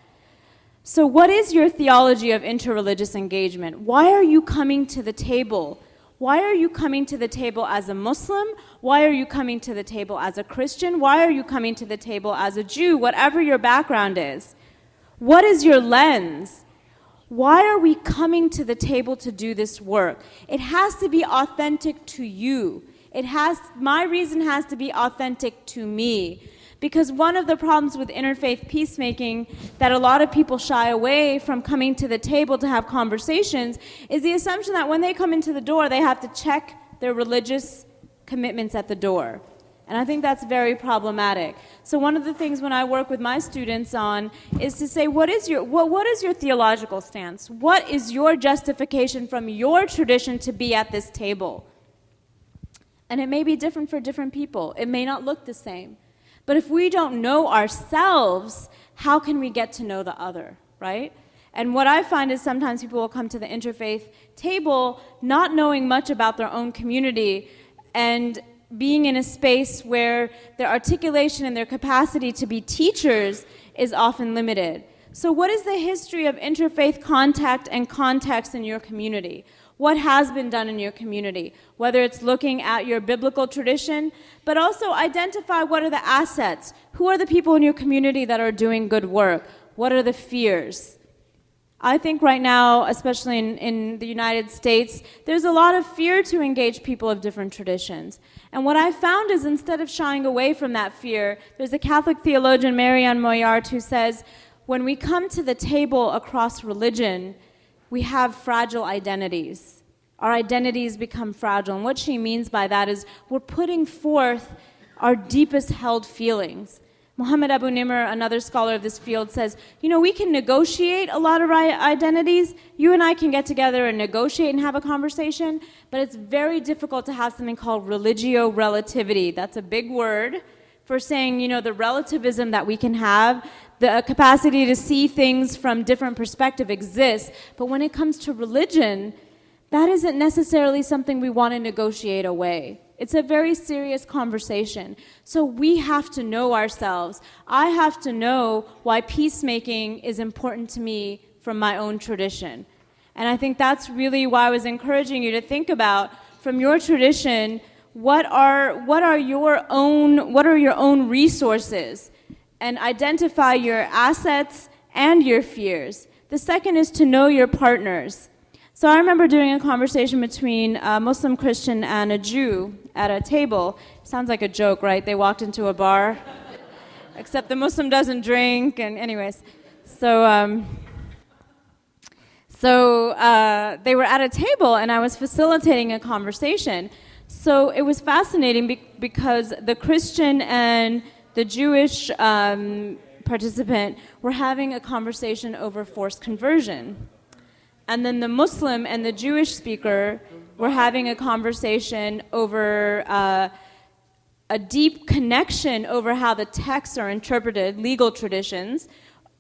So what is your theology of interreligious engagement? Why are you coming to the table? Why are you coming to the table as a Muslim? Why are you coming to the table as a Christian? Why are you coming to the table as a Jew? Whatever your background is. What is your lens? Why are we coming to the table to do this work? It has to be authentic to you. My reason has to be authentic to me. Because one of the problems with interfaith peacemaking that a lot of people shy away from coming to the table to have conversations is the assumption that when they come into the door, they have to check their religious commitments at the door. And I think that's very problematic. So one of the things when I work with my students on is to say, what is your theological stance? What is your justification from your tradition to be at this table? And it may be different for different people. It may not look the same. But if we don't know ourselves, how can we get to know the other, right? And what I find is sometimes people will come to the interfaith table not knowing much about their own community, and being in a space where their articulation and their capacity to be teachers is often limited. So what is the history of interfaith contact and context in your community? What has been done in your community? Whether it's looking at your biblical tradition, but also identify what are the assets. Who are the people in your community that are doing good work? What are the fears? I think right now, especially in the United States, there's a lot of fear to engage people of different traditions. And what I found is instead of shying away from that fear, there's a Catholic theologian, Marianne Moyart, who says, when we come to the table across religion, we have fragile identities. Our identities become fragile. And what she means by that is we're putting forth our deepest held feelings. Muhammad Abu Nimr, another scholar of this field, says, we can negotiate a lot of our identities. You and I can get together and negotiate and have a conversation, but it's very difficult to have something called religio relativity. That's a big word for saying, the relativism that we can have, the capacity to see things from different perspectives exists. But when it comes to religion, that isn't necessarily something we want to negotiate away. It's a very serious conversation. So we have to know ourselves. I have to know why peacemaking is important to me from my own tradition. And I think that's really why I was encouraging you to think about, from your tradition, what are your own resources, and identify your assets and your fears. The second is to know your partners. So I remember doing a conversation between a Muslim Christian and a Jew at a table. Sounds like a joke, right? They walked into a bar, except the Muslim doesn't drink, and anyways. So they were at a table, and I was facilitating a conversation. So it was fascinating because the Christian and the Jewish participant were having a conversation over forced conversion. And then the Muslim and the Jewish speaker were having a conversation over a deep connection over how the texts are interpreted, legal traditions,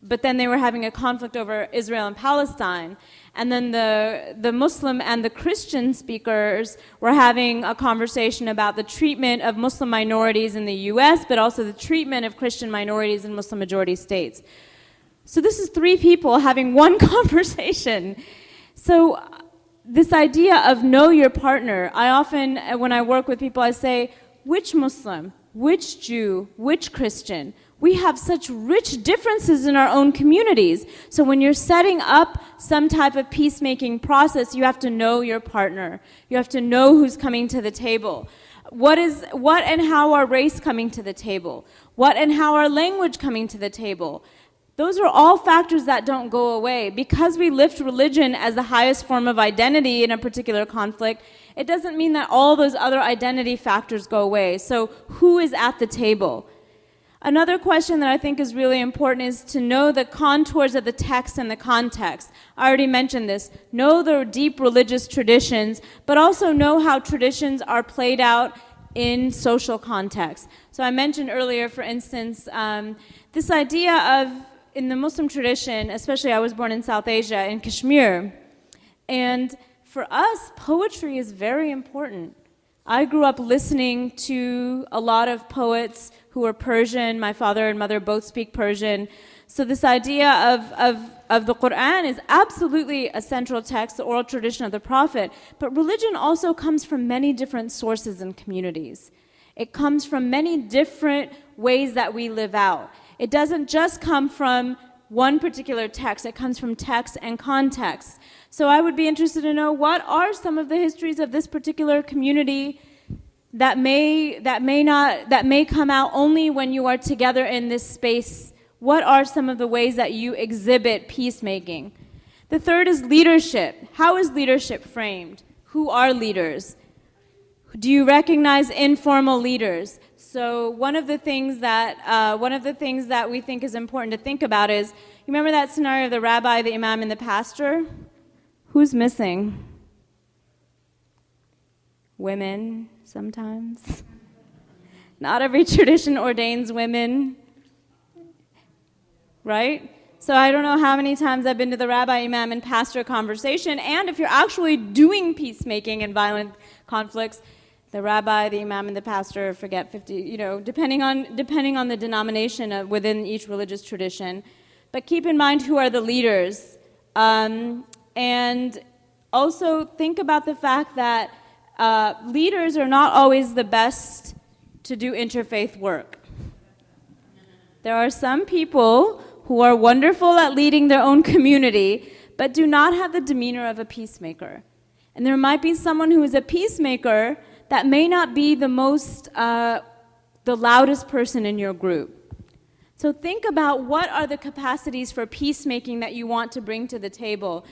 but then they were having a conflict over Israel and Palestine. And then the Muslim and the Christian speakers were having a conversation about the treatment of Muslim minorities in the US, but also the treatment of Christian minorities in Muslim majority states. So this is three people having one conversation. So this idea of know your partner, I often, when I work with people, I say, which Muslim, which Jew, which Christian? We have such rich differences in our own communities. So when you're setting up some type of peacemaking process, you have to know your partner. You have to know who's coming to the table. What and how are race coming to the table? What and how are language coming to the table? Those are all factors that don't go away. Because we lift religion as the highest form of identity in a particular conflict, it doesn't mean that all those other identity factors go away. So who is at the table? Another question that I think is really important is to know the contours of the text and the context. I already mentioned this. Know the deep religious traditions, but also know how traditions are played out in social context. So I mentioned earlier, for instance, this idea of, in the Muslim tradition, especially I was born in South Asia, in Kashmir, and for us, poetry is very important. I grew up listening to a lot of poets who are Persian. My father and mother both speak Persian. So this idea of the Quran is absolutely a central text, the oral tradition of the Prophet. But religion also comes from many different sources and communities. It comes from many different ways that we live out. It doesn't just come from one particular text. It comes from text and context. So I would be interested to know, what are some of the histories of this particular community that may come out only when you are together in this space? What are some of the ways that you exhibit peacemaking? The third is leadership. How is leadership framed? Who are leaders? Do you recognize informal leaders? So one of the things that we think is important to think about is, you remember that scenario of the rabbi, the imam, and the pastor? Who's missing? Women, sometimes. Not every tradition ordains women, right? So I don't know how many times I've been to the rabbi, imam, and pastor conversation, and if you're actually doing peacemaking in violent conflicts, The rabbi, the imam, and the pastor, forget 50, depending on the denomination within each religious tradition. But keep in mind who are the leaders. And also think about the fact that leaders are not always the best to do interfaith work. There are some people who are wonderful at leading their own community, but do not have the demeanor of a peacemaker. And there might be someone who is a peacemaker that may not be the loudest person in your group. So think about what are the capacities for peacemaking that you want to bring to the table.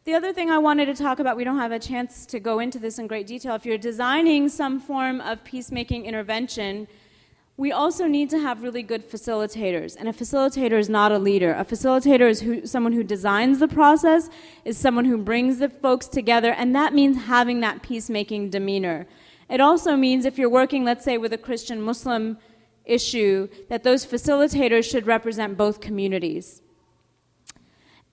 The other thing I wanted to talk about, we don't have a chance to go into this in great detail. If you're designing some form of peacemaking intervention, we also need to have really good facilitators. And a facilitator is not a leader. A facilitator is someone who designs the process, is someone who brings the folks together, and that means having that peacemaking demeanor. It also means if you're working, let's say, with a Christian-Muslim issue, that those facilitators should represent both communities.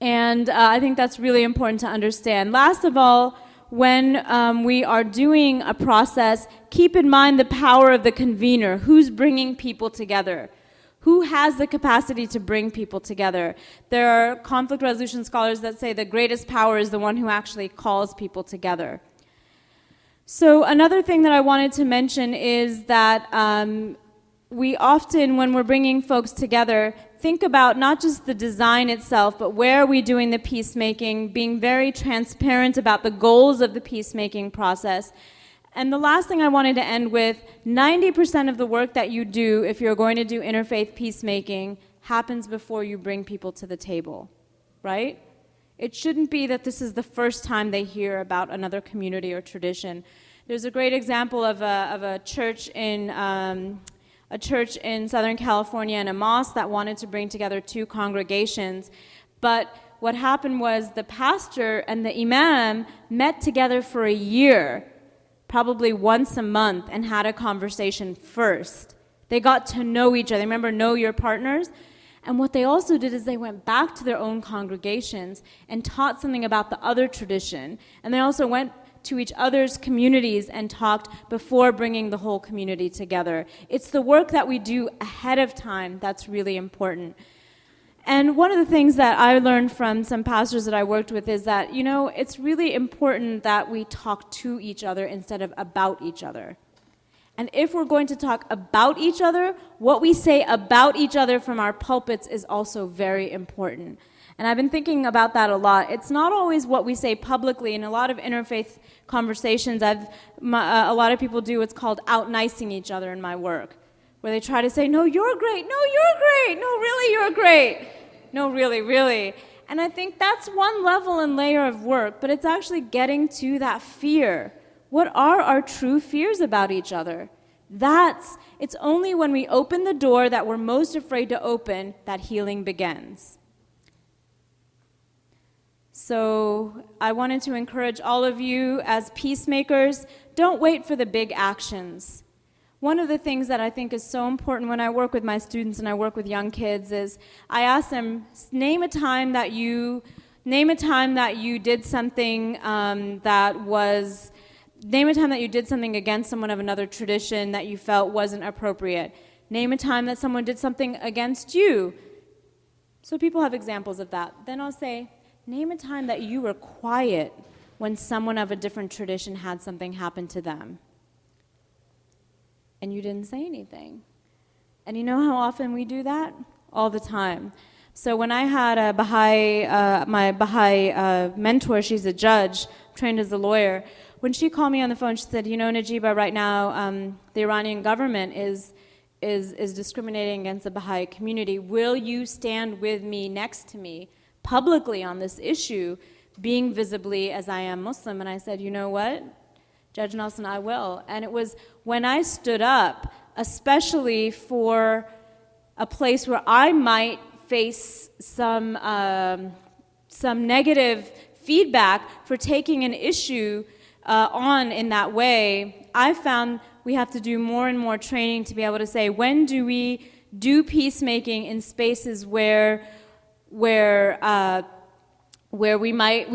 And I think that's really important to understand. Last of all, when we are doing a process, keep in mind the power of the convener. Who's bringing people together? Who has the capacity to bring people together? There are conflict resolution scholars that say the greatest power is the one who actually calls people together. So another thing that I wanted to mention is that we often, when we're bringing folks together, think about not just the design itself, but where are we doing the peacemaking, being very transparent about the goals of the peacemaking process. And the last thing I wanted to end with, 90% of the work that you do, if you're going to do interfaith peacemaking, happens before you bring people to the table, right? It shouldn't be that this is the first time they hear about another community or tradition. There's a great example of a church in Southern California and a mosque that wanted to bring together two congregations. But what happened was the pastor and the imam met together for a year, probably once a month, and had a conversation first. They got to know each other. Remember, know your partners? And what they also did is they went back to their own congregations and taught something about the other tradition. And they also went to each other's communities and talked before bringing the whole community together. It's the work that we do ahead of time that's really important. And one of the things that I learned from some pastors that I worked with is that, it's really important that we talk to each other instead of about each other. And if we're going to talk about each other, what we say about each other from our pulpits is also very important. And I've been thinking about that a lot. It's not always what we say publicly. In a lot of interfaith conversations, a lot of people do what's called out-nicing each other in my work, where they try to say, no, you're great. No, you're great. No, really, you're great. No, really, really. And I think that's one level and layer of work, but it's actually getting to that fear. What are our true fears about each other? It's only when we open the door that we're most afraid to open that healing begins. So I wanted to encourage all of you as peacemakers, don't wait for the big actions. One of the things that I think is so important when I work with my students and I work with young kids is I ask them, name a time that you did something name a time that you did something against someone of another tradition that you felt wasn't appropriate. Name a time that someone did something against you. So people have examples of that. Then I'll say, name a time that you were quiet when someone of a different tradition had something happen to them. And you didn't say anything. And you know how often we do that? All the time. So when I had a my Baha'i mentor, she's a judge, trained as a lawyer. When she called me on the phone, she said, Najiba, right now the Iranian government is discriminating against the Baha'i community. Will you stand with me, next to me, publicly on this issue, being visibly as I am Muslim? And I said, you know what, Judge Nelson, I will. And it was when I stood up, especially for a place where I might face some negative feedback for taking an issue on in that way, I found we have to do more and more training to be able to say, when do we do peacemaking in spaces where we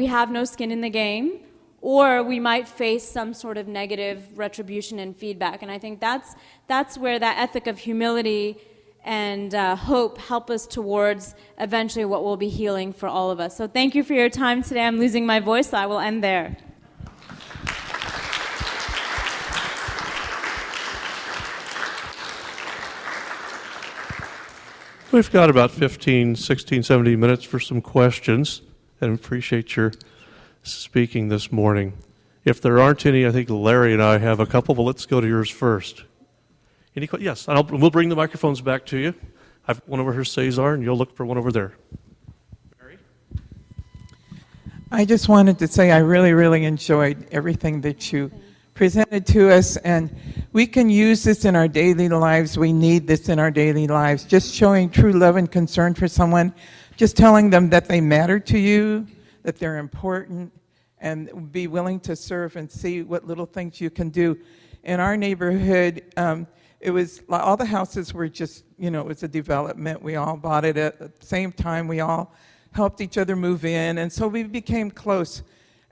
have no skin in the game, or we might face some sort of negative retribution and feedback. And I think that's where that ethic of humility and hope help us towards eventually what will be healing for all of us. So thank you for your time today. I'm losing my voice, so I will end there. We've got about 15, 16, 17 minutes for some questions, and appreciate your speaking this morning. If there aren't any, I think Larry and I have a couple, but let's go to yours first. Yes, we'll bring the microphones back to you. I've one over here, Cesar, and you'll look for one over there. Mary? I just wanted to say I really, really enjoyed everything that you presented to us, and we can use this in our daily lives. We need this in our daily lives. Just showing true love and concern for someone, just telling them that they matter to you, that they're important, and be willing to serve and see what little things you can do. In our neighborhood, it was all the houses were just, it was a development. We all bought it at the same time. We all helped each other move in, and so we became close.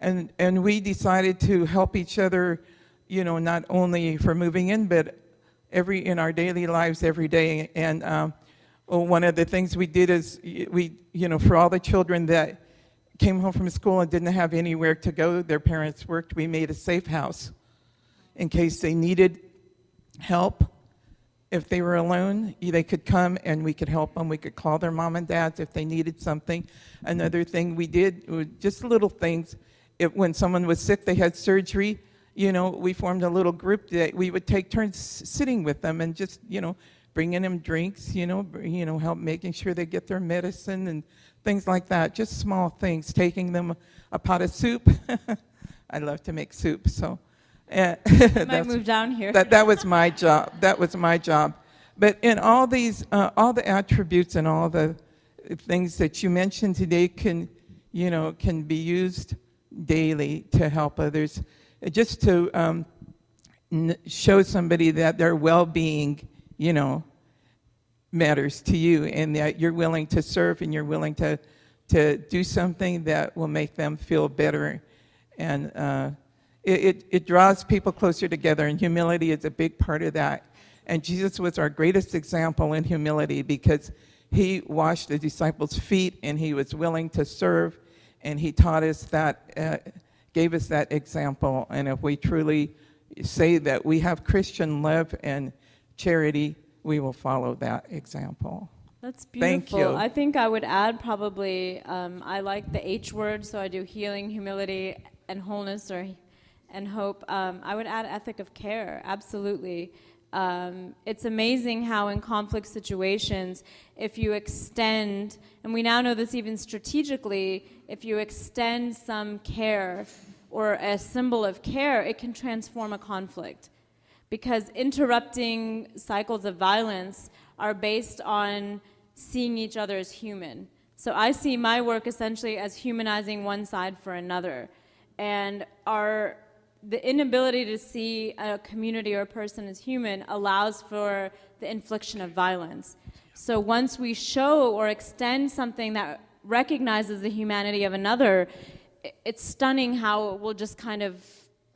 And we decided to help each other, not only for moving in, but in our daily lives every day. And one of the things we did is for all the children that came home from school and didn't have anywhere to go, their parents worked, we made a safe house in case they needed help. If they were alone, they could come and we could help them. We could call their mom and dads if they needed something. Another thing we did, just little things, when someone was sick, they had surgery, we formed a little group that we would take turns sitting with them and just, bringing them drinks, help making sure they get their medicine and things like that. Just small things, taking them a pot of soup. I love to make soup, so. Might move down here. That was my job. That was my job. But in all these, all the attributes and all the things that you mentioned today can be used daily to help others. Just to show somebody that their well-being, matters to you, and that you're willing to serve and you're willing to do something that will make them feel better. And it draws people closer together, and humility is a big part of that. And Jesus was our greatest example in humility because he washed the disciples' feet and he was willing to serve, and he taught us that, gave us that example. And if we truly say that we have Christian love and charity, we will follow that example. That's beautiful. Thank you. I think I would add probably, I like the H word, so I do healing, humility, and wholeness, and hope. I would add ethic of care, absolutely. It's amazing how in conflict situations, if you extend, and we now know this even strategically, if you extend some care or a symbol of care, it can transform a conflict. Because interrupting cycles of violence are based on seeing each other as human. So I see my work essentially as humanizing one side for another. And the inability to see a community or a person as human allows for the infliction of violence. So once we show or extend something that recognizes the humanity of another, it's stunning how it will just kind of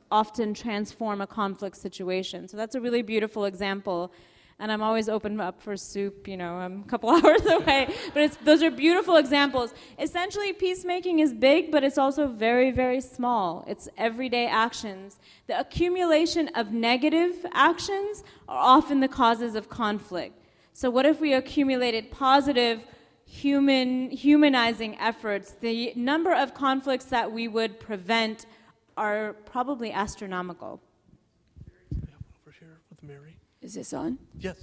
often transform a conflict situation. So that's a really beautiful example. And I'm always open up for soup, I'm a couple hours away. But those are beautiful examples. Essentially, peacemaking is big, but it's also very, very small. It's everyday actions. The accumulation of negative actions are often the causes of conflict. So what if we accumulated positive, humanizing efforts? The number of conflicts that we would prevent are probably astronomical. Over here with Mary. Is this on? Yes.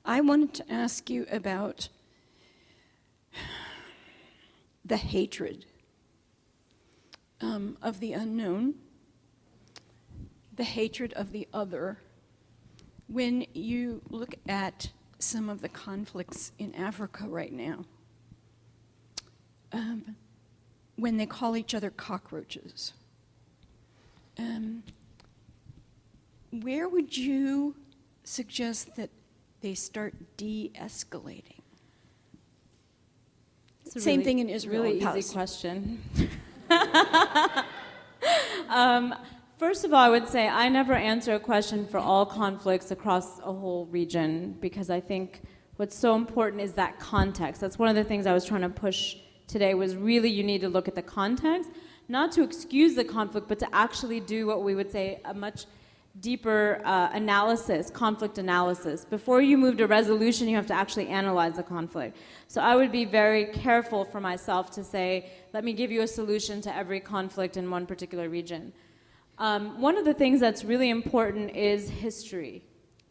I wanted to ask you about the hatred of the unknown, the hatred of the other. When you look at some of the conflicts in Africa right now, when they call each other cockroaches, where would you suggest that they start de-escalating? Same thing in Israel Really and easy Palestine. question. First of all, I would say I never answer a question for all conflicts across a whole region, because I think what's so important is that context. That's one of the things I was trying to push today, was really you need to look at the context, not to excuse the conflict, but to actually do what we would say a much deeper analysis, conflict analysis. Before you move to resolution, you have to actually analyze the conflict. So I would be very careful for myself to say, let me give you a solution to every conflict in one particular region. One of the things that's really important is history,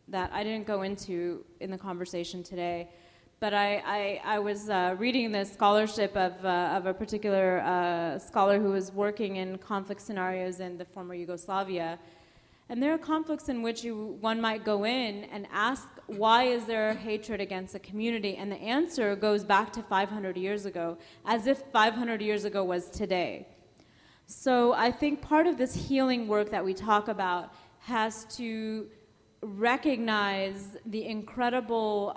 that I didn't go into in the conversation today. But I was reading the scholarship of a particular scholar who was working in conflict scenarios in the former Yugoslavia. And there are conflicts in which one might go in and ask, why is there hatred against a community? And the answer goes back to 500 years ago, as if 500 years ago was today. So I think part of this healing work that we talk about has to recognize the incredible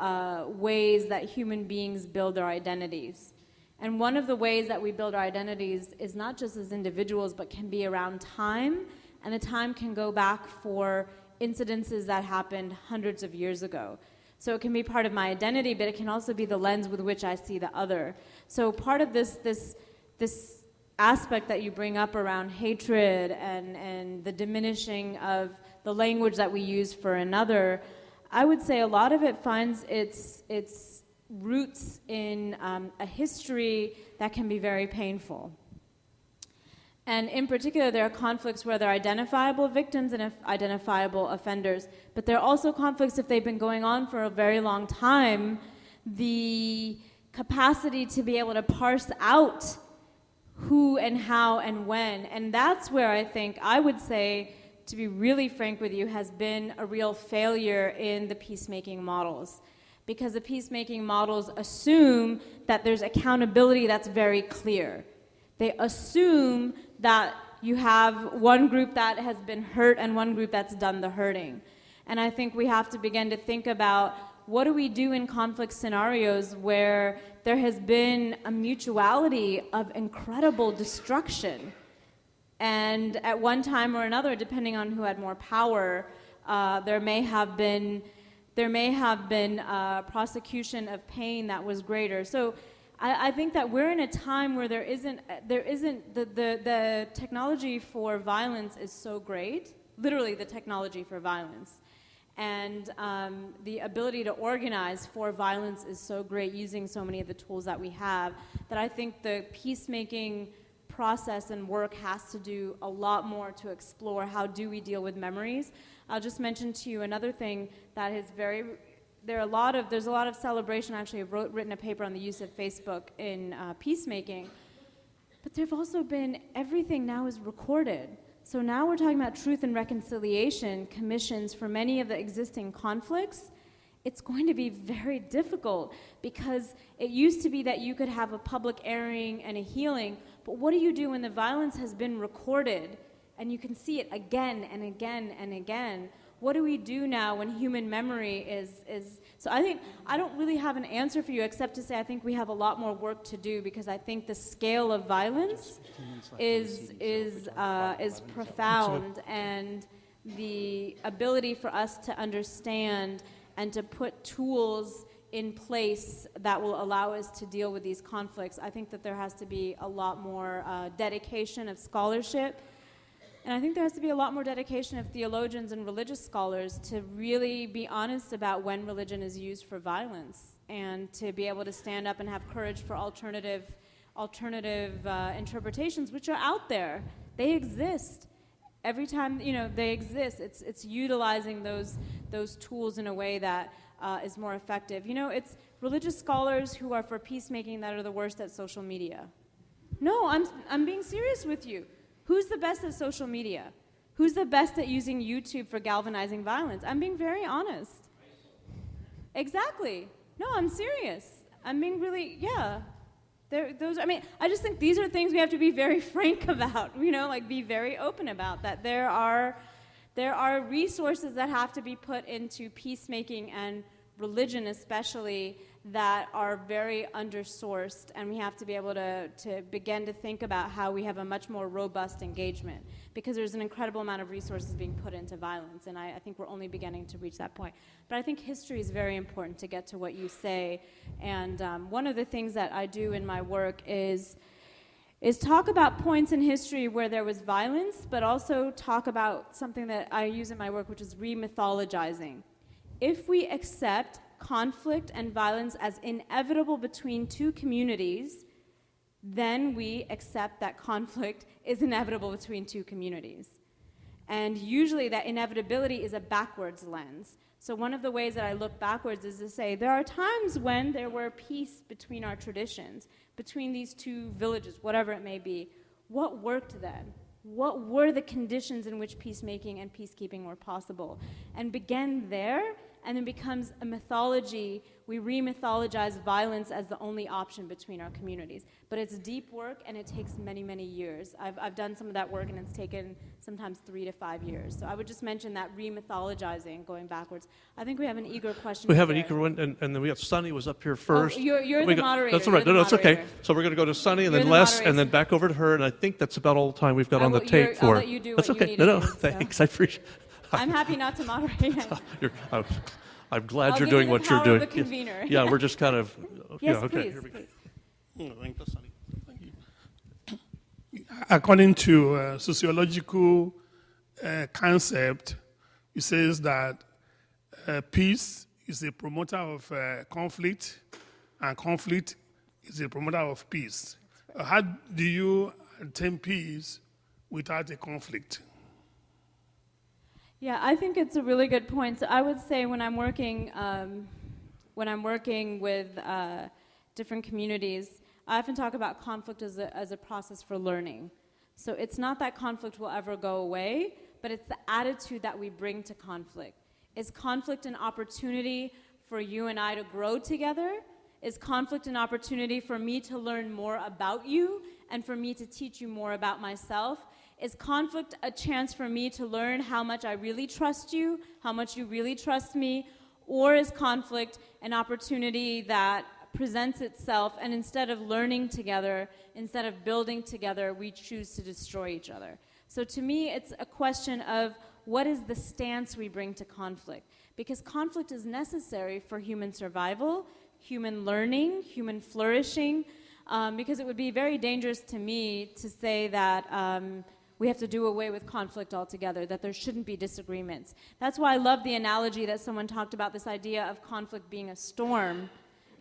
ways that human beings build their identities. And one of the ways that we build our identities is not just as individuals, but can be around time, and the time can go back for incidences that happened hundreds of years ago. So it can be part of my identity, but it can also be the lens with which I see the other. So part of this aspect that you bring up around hatred and the diminishing of the language that we use for another, I would say a lot of it finds its roots in a history that can be very painful. And in particular, there are conflicts where there are identifiable victims and identifiable offenders, but there are also conflicts if they've been going on for a very long time. The capacity to be able to parse out who and how and when, and that's where I think I would say, to be really frank with you, has been a real failure in the peacemaking models. Because the peacemaking models assume that there's accountability that's very clear. They assume that you have one group that has been hurt and one group that's done the hurting. And I think we have to begin to think about, what do we do in conflict scenarios where there has been a mutuality of incredible destruction? And at one time or another, depending on who had more power, there may have been prosecution of pain that was greater. So I think that we're in a time where there isn't the technology for violence is so great, literally the technology for violence. And the ability to organize for violence is so great, using so many of the tools that we have, that I think the peacemaking process and work has to do a lot more to explore how do we deal with memories. I'll just mention to you another thing that is there's a lot of celebration. Actually, I've written a paper on the use of Facebook in peacemaking, but there've also been, everything now is recorded. So now we're talking about truth and reconciliation commissions for many of the existing conflicts. It's going to be very difficult, because it used to be that you could have a public airing and a healing, but what do you do when the violence has been recorded and you can see it again and again and again? What do we do now when human memory is so I think I don't really have an answer for you, except to say I think we have a lot more work to do, because I think the scale of violence is profound, and the ability for us to understand and to put tools in place that will allow us to deal with these conflicts. I think that there has to be a lot more dedication of scholarship. And I think there has to be a lot more dedication of theologians and religious scholars to really be honest about when religion is used for violence, and to be able to stand up and have courage for alternative interpretations, which are out there. They exist. Every time they exist, it's utilizing those tools in a way that is more effective. It's religious scholars who are for peacemaking that are the worst at social media. No, I'm being serious with you. Who's the best at social media? Who's the best at using YouTube for galvanizing violence? I'm being very honest. Exactly. No, I'm serious. I'm being really, yeah. I just think these are things we have to be very frank about, be very open about, that there are resources that have to be put into peacemaking and religion especially, that are very undersourced, and we have to be able to begin to think about how we have a much more robust engagement, because there's an incredible amount of resources being put into violence, and I think we're only beginning to reach that point. But I think history is very important to get to what you say, and one of the things that I do in my work is talk about points in history where there was violence, but also talk about something that I use in my work, which is remythologizing. If we accept conflict and violence as inevitable between two communities, then we accept that conflict is inevitable between two communities. And usually that inevitability is a backwards lens. So one of the ways that I look backwards is to say there are times when there were peace between our traditions, between these two villages, whatever it may be. What worked then? What were the conditions in which peacemaking and peacekeeping were possible? And begin there, and then becomes a mythology. We re-mythologize violence as the only option between our communities. But it's deep work, and it takes many, many years. I've done some of that work, and it's taken sometimes 3 to 5 years. So I would just mention that re-mythologizing, going backwards. I think we have an eager question. We have an there. eager one, and then we have Sunny was up here first. Oh, you're We the got- moderator. That's all right. You're No, the it's okay. moderator. So we're going to go to Sunny, and You're then the Les, moderator. and then back over to her, and I think that's about all the time we've got on the tape I'll for. let you do That's what you okay. need No, to do, so. thanks. I appreciate. I'm happy not to moderate. I'm glad I'll you're give doing you the what you're power of doing. the convener. Yeah, we're just kind of. Yes, yeah, okay. please, Here we go. please. Thank you. According to sociological concept, it says that peace is a promoter of conflict, and conflict is a promoter of peace. How do you attain peace without a conflict? Yeah, I think it's a really good point. So I would say when I'm working with different communities, I often talk about conflict as a process for learning. So it's not that conflict will ever go away, but it's the attitude that we bring to conflict. Is conflict an opportunity for you and I to grow together? Is conflict an opportunity for me to learn more about you and for me to teach you more about myself? Is conflict a chance for me to learn how much I really trust you, how much you really trust me? Or is conflict an opportunity that presents itself, and instead of learning together, instead of building together, we choose to destroy each other? So to me, it's a question of what is the stance we bring to conflict? Because conflict is necessary for human survival, human learning, human flourishing, because it would be very dangerous to me to say that we have to do away with conflict altogether, that there shouldn't be disagreements. That's why I love the analogy that someone talked about, this idea of conflict being a storm,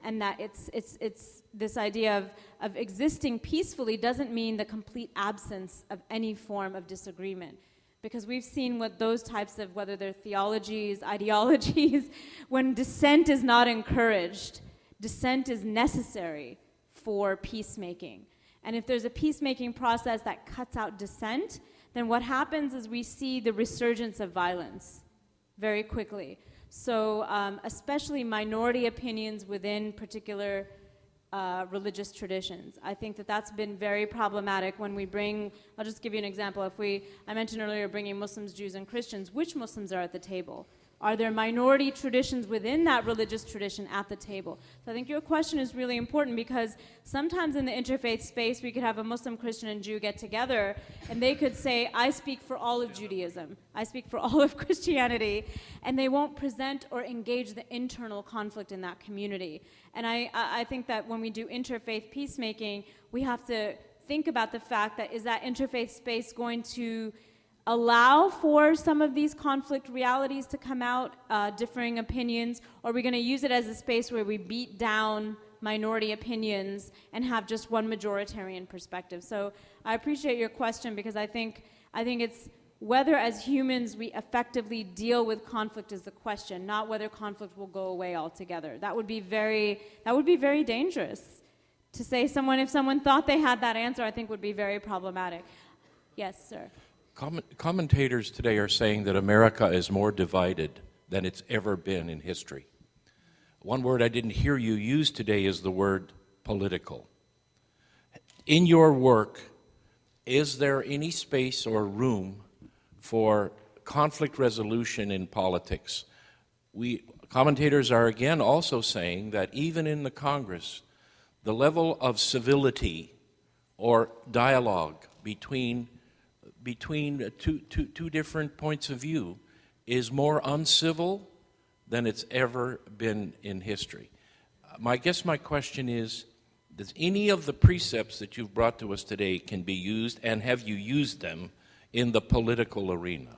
and that it's this idea of existing peacefully doesn't mean the complete absence of any form of disagreement. Because we've seen what those types of, whether they're theologies, ideologies, when dissent is not encouraged, dissent is necessary for peacemaking. And if there's a peacemaking process that cuts out dissent, then what happens is we see the resurgence of violence very quickly. So especially minority opinions within particular religious traditions. I think that that's been very problematic when we bring, I'll just give you an example. I mentioned earlier bringing Muslims, Jews, and Christians. Which Muslims are at the table? Are there minority traditions within that religious tradition at the table? So I think your question is really important, because sometimes in the interfaith space we could have a Muslim, Christian, and Jew get together, and they could say, I speak for all of Judaism, I speak for all of Christianity, and they won't present or engage the internal conflict in that community. And I think that when we do interfaith peacemaking, we have to think about the fact that is that interfaith space going to allow for some of these conflict realities to come out, differing opinions, or are we going to use it as a space where we beat down minority opinions and have just one majoritarian perspective? So I appreciate your question, because I think it's whether as humans we effectively deal with conflict is the question, not whether conflict will go away altogether. That would be very dangerous. To say if someone thought they had that answer, I think would be very problematic. Yes, sir. Commentators today are saying that America is more divided than it's ever been in history. One word I didn't hear you use today is the word political. In your work, is there any space or room for conflict resolution in politics? We Commentators are again also saying that even in the Congress, the level of civility or dialogue between two different points of view is more uncivil than it's ever been in history. I guess my question is, does any of the precepts that you've brought to us today can be used, and have you used them in the political arena?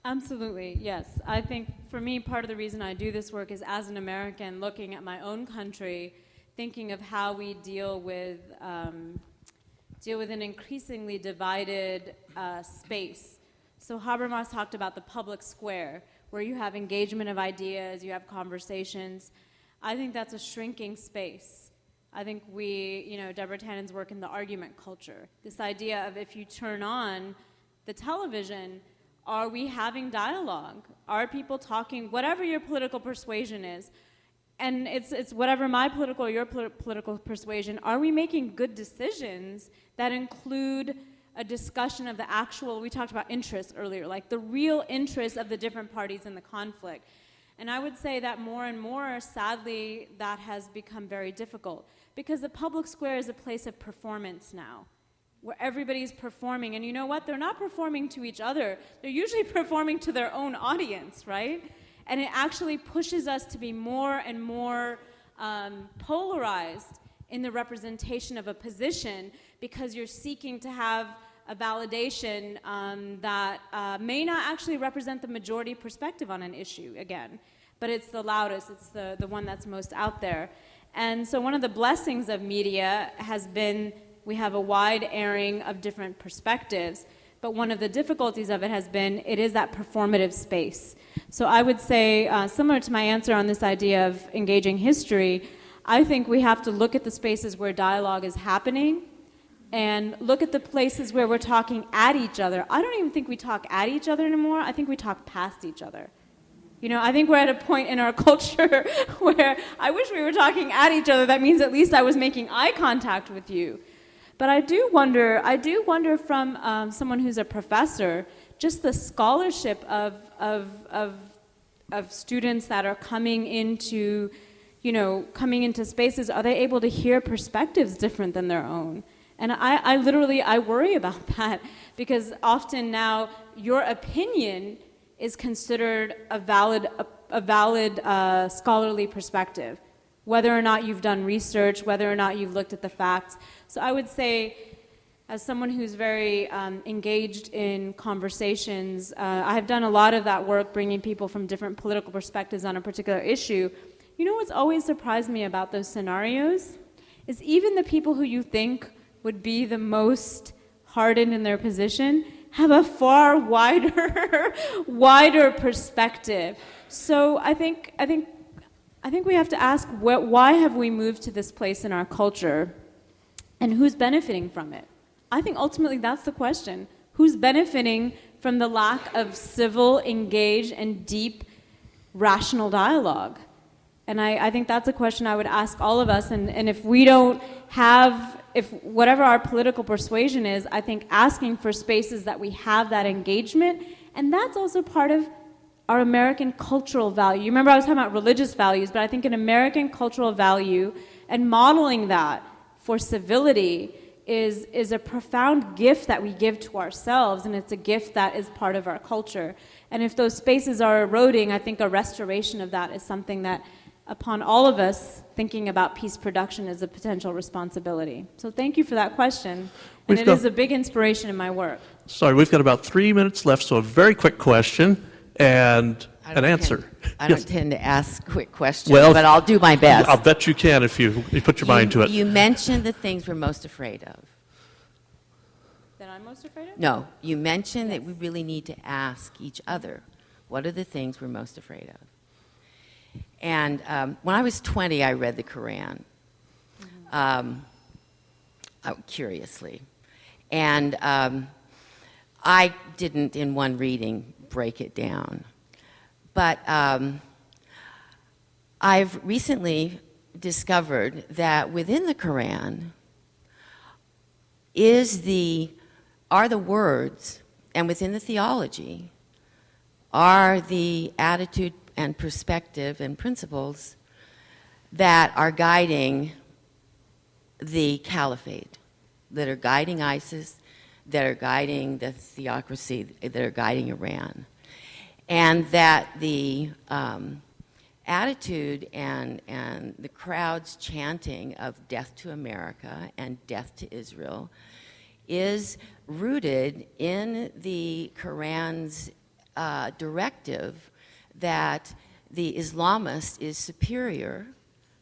Absolutely, yes. I think for me, part of the reason I do this work is as an American looking at my own country, thinking of how we deal with an increasingly divided space. So Habermas talked about the public square, where you have engagement of ideas, you have conversations. I think that's a shrinking space. I think Deborah Tannen's work in the argument culture, this idea of if you turn on the television, are we having dialogue? Are people talking, whatever your political persuasion is, and it's whatever my political or your political persuasion, are we making good decisions that include a discussion of the actual, we talked about interests earlier, like the real interests of the different parties in the conflict. And I would say that more and more, sadly, that has become very difficult because the public square is a place of performance now, where everybody's performing. And you know what? They're not performing to each other. They're usually performing to their own audience, right? And it actually pushes us to be more and more polarized in the representation of a position because you're seeking to have a validation that may not actually represent the majority perspective on an issue, again. But it's the loudest, it's the one that's most out there. And so one of the blessings of media has been we have a wide airing of different perspectives, but one of the difficulties of it has been it is that performative space. So I would say, similar to my answer on this idea of engaging history, I think we have to look at the spaces where dialogue is happening and look at the places where we're talking at each other. I don't even think we talk at each other anymore. I think we talk past each other. I think we're at a point in our culture where I wish we were talking at each other. That means at least I was making eye contact with you. But I do wonder from someone who's a professor, just the scholarship of students that are coming into spaces, are they able to hear perspectives different than their own? And I worry about that because often now your opinion is considered a valid scholarly perspective, whether or not you've done research, whether or not you've looked at the facts. So I would say, as someone who's very engaged in conversations, I have done a lot of that work bringing people from different political perspectives on a particular issue. You know what's always surprised me about those scenarios? Is even the people who you think would be the most hardened in their position have a far wider perspective. So I think we have to ask, why have we moved to this place in our culture, and who's benefiting from it? I think ultimately that's the question. Who's benefiting from the lack of civil, engaged, and deep, rational dialogue? And I think that's a question I would ask all of us. And if we don't have, if whatever our political persuasion is, I think asking for spaces that we have that engagement, and that's also part of our American cultural value. You remember I was talking about religious values, but I think an American cultural value and modeling that for civility is a profound gift that we give to ourselves, and it's a gift that is part of our culture. And if those spaces are eroding, I think a restoration of that is something that, upon all of us thinking about peace production, is a potential responsibility. So thank you for that question. And it is a big inspiration in my work. Sorry, we've got about 3 minutes left, so a very quick question and an answer. I don't tend to ask quick questions, but I'll do my best. I'll bet you can if you put your mind to it. You mentioned the things we're most afraid of. That I'm most afraid of? No, you mentioned that we really need to ask each other, what are the things we're most afraid of? And when I was 20, I read the Quran, curiously. And I didn't, in one reading, break it down. But I've recently discovered that within the Quran are the words, and within the theology, are the attitude and perspective and principles that are guiding the caliphate, that are guiding ISIS, that are guiding the theocracy, that are guiding Iran. And that the attitude and the crowd's chanting of death to America and death to Israel is rooted in the Quran's directive that the Islamist is superior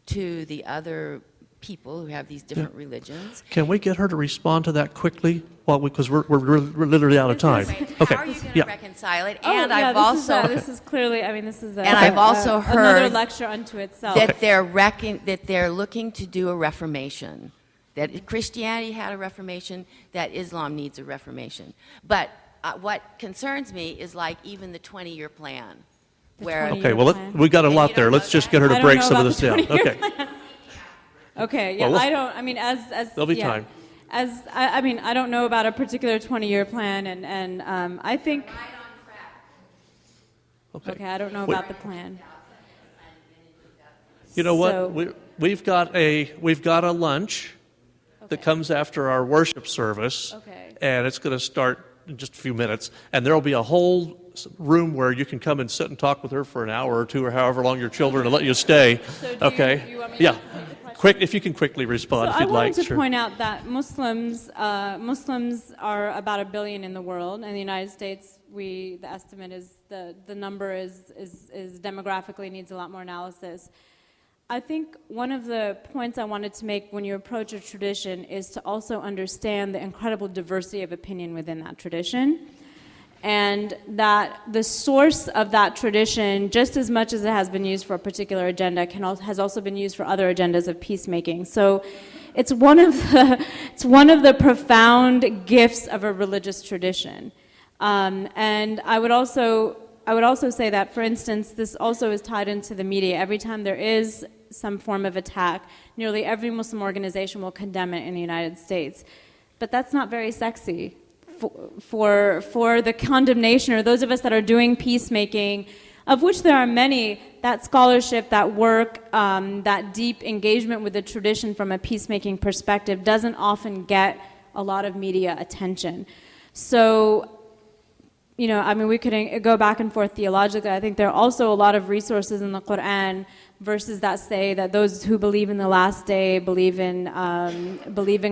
to the other people who have these different religions. Can we get her to respond to that quickly? Well, because we're literally out of time. How are you going to reconcile it? And Oh, yeah, I've also this is clearly, I mean, this is And I've also another heard lecture unto itself. that they're looking to do a reformation. That Christianity had a reformation, that Islam needs a reformation. But what concerns me is like even the 20-year plan. Where Okay, well, we got a lot there. Let's just get her to break some of this down. Okay. Okay, yeah, Well, I don't, I mean, as there'll be yeah, time. As, I mean, I don't know about a particular 20-year plan, and I think, okay, I don't know about the plan. You know what? So- We've got a lunch that comes after our worship service, Okay. and it's going to start in just a few minutes. And there will be a whole room where you can come and sit and talk with her for an hour or two, or however long your children will let you stay. So do Okay? you want me to Yeah. repeat the question? Quick, if you can quickly respond, So if I you'd like. wanted to Sure. point out that Muslims are about 1 billion in the world. In the United States, the estimate is the number is demographically needs a lot more analysis. I think one of the points I wanted to make when you approach a tradition is to also understand the incredible diversity of opinion within that tradition. And that the source of that tradition, just as much as it has been used for a particular agenda, has also been used for other agendas of peacemaking. So it's one of the profound gifts of a religious tradition. And I would also say that, for instance, this also is tied into the media. Every time there is some form of attack, nearly every Muslim organization will condemn it in the United States. But that's not very sexy for the condemnation, or those of us that are doing peacemaking, of which there are many. That scholarship, that work, that deep engagement with the tradition from a peacemaking perspective doesn't often get a lot of media attention. So, you know, I mean, we could go back and forth theologically. I think there are also a lot of resources in the Quran, verses that say that those who believe in the last day believe in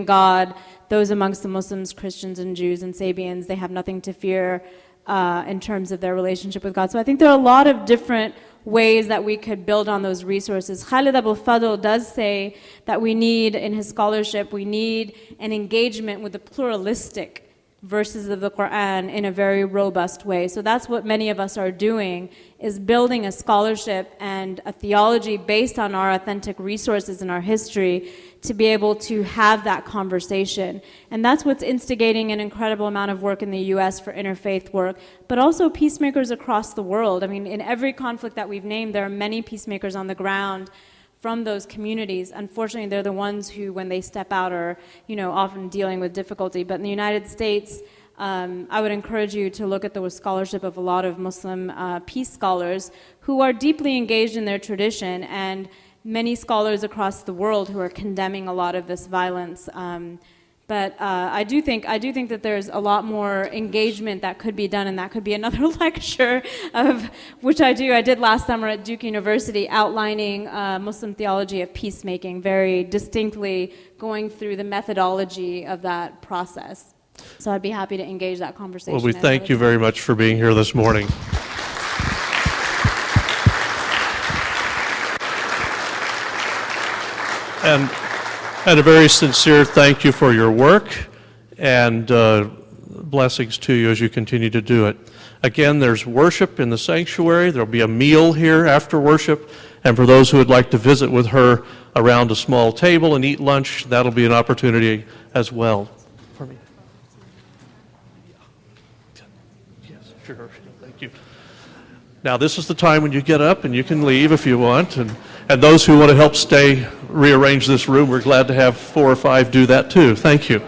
God. Those amongst the Muslims, Christians, and Jews and Sabians, they have nothing to fear in terms of their relationship with God. So I think there are a lot of different ways that we could build on those resources. Khalid Abul Fadl does say that we need, in his scholarship, we need an engagement with the pluralistic verses of the Quran in a very robust way. So that's what many of us are doing, is building a scholarship and a theology based on our authentic resources in our history to be able to have that conversation. And that's what's instigating an incredible amount of work in the US for interfaith work, but also peacemakers across the world. I mean, in every conflict that we've named, there are many peacemakers on the ground from those communities. Unfortunately, they're the ones who, when they step out, are, you know, often dealing with difficulty. But in the United States, I would encourage you to look at the scholarship of a lot of Muslim peace scholars who are deeply engaged in their tradition, and many scholars across the world who are condemning a lot of this violence. But I do think that there's a lot more engagement that could be done, and that could be another lecture of which I did last summer at Duke University, outlining Muslim theology of peacemaking, very distinctly going through the methodology of that process. So I'd be happy to engage that conversation. Well, we thank you very much for being here this morning. And a very sincere thank you for your work, and blessings to you as you continue to do it. Again, there's worship in the sanctuary. There'll be a meal here after worship, and for those who would like to visit with her around a small table and eat lunch, that'll be an opportunity as well. For me. Yes, sure. Thank you. Now, this is the time when you get up and you can leave if you want, and those who want to help rearrange this room, we're glad to have 4 or 5 do that too. Thank you.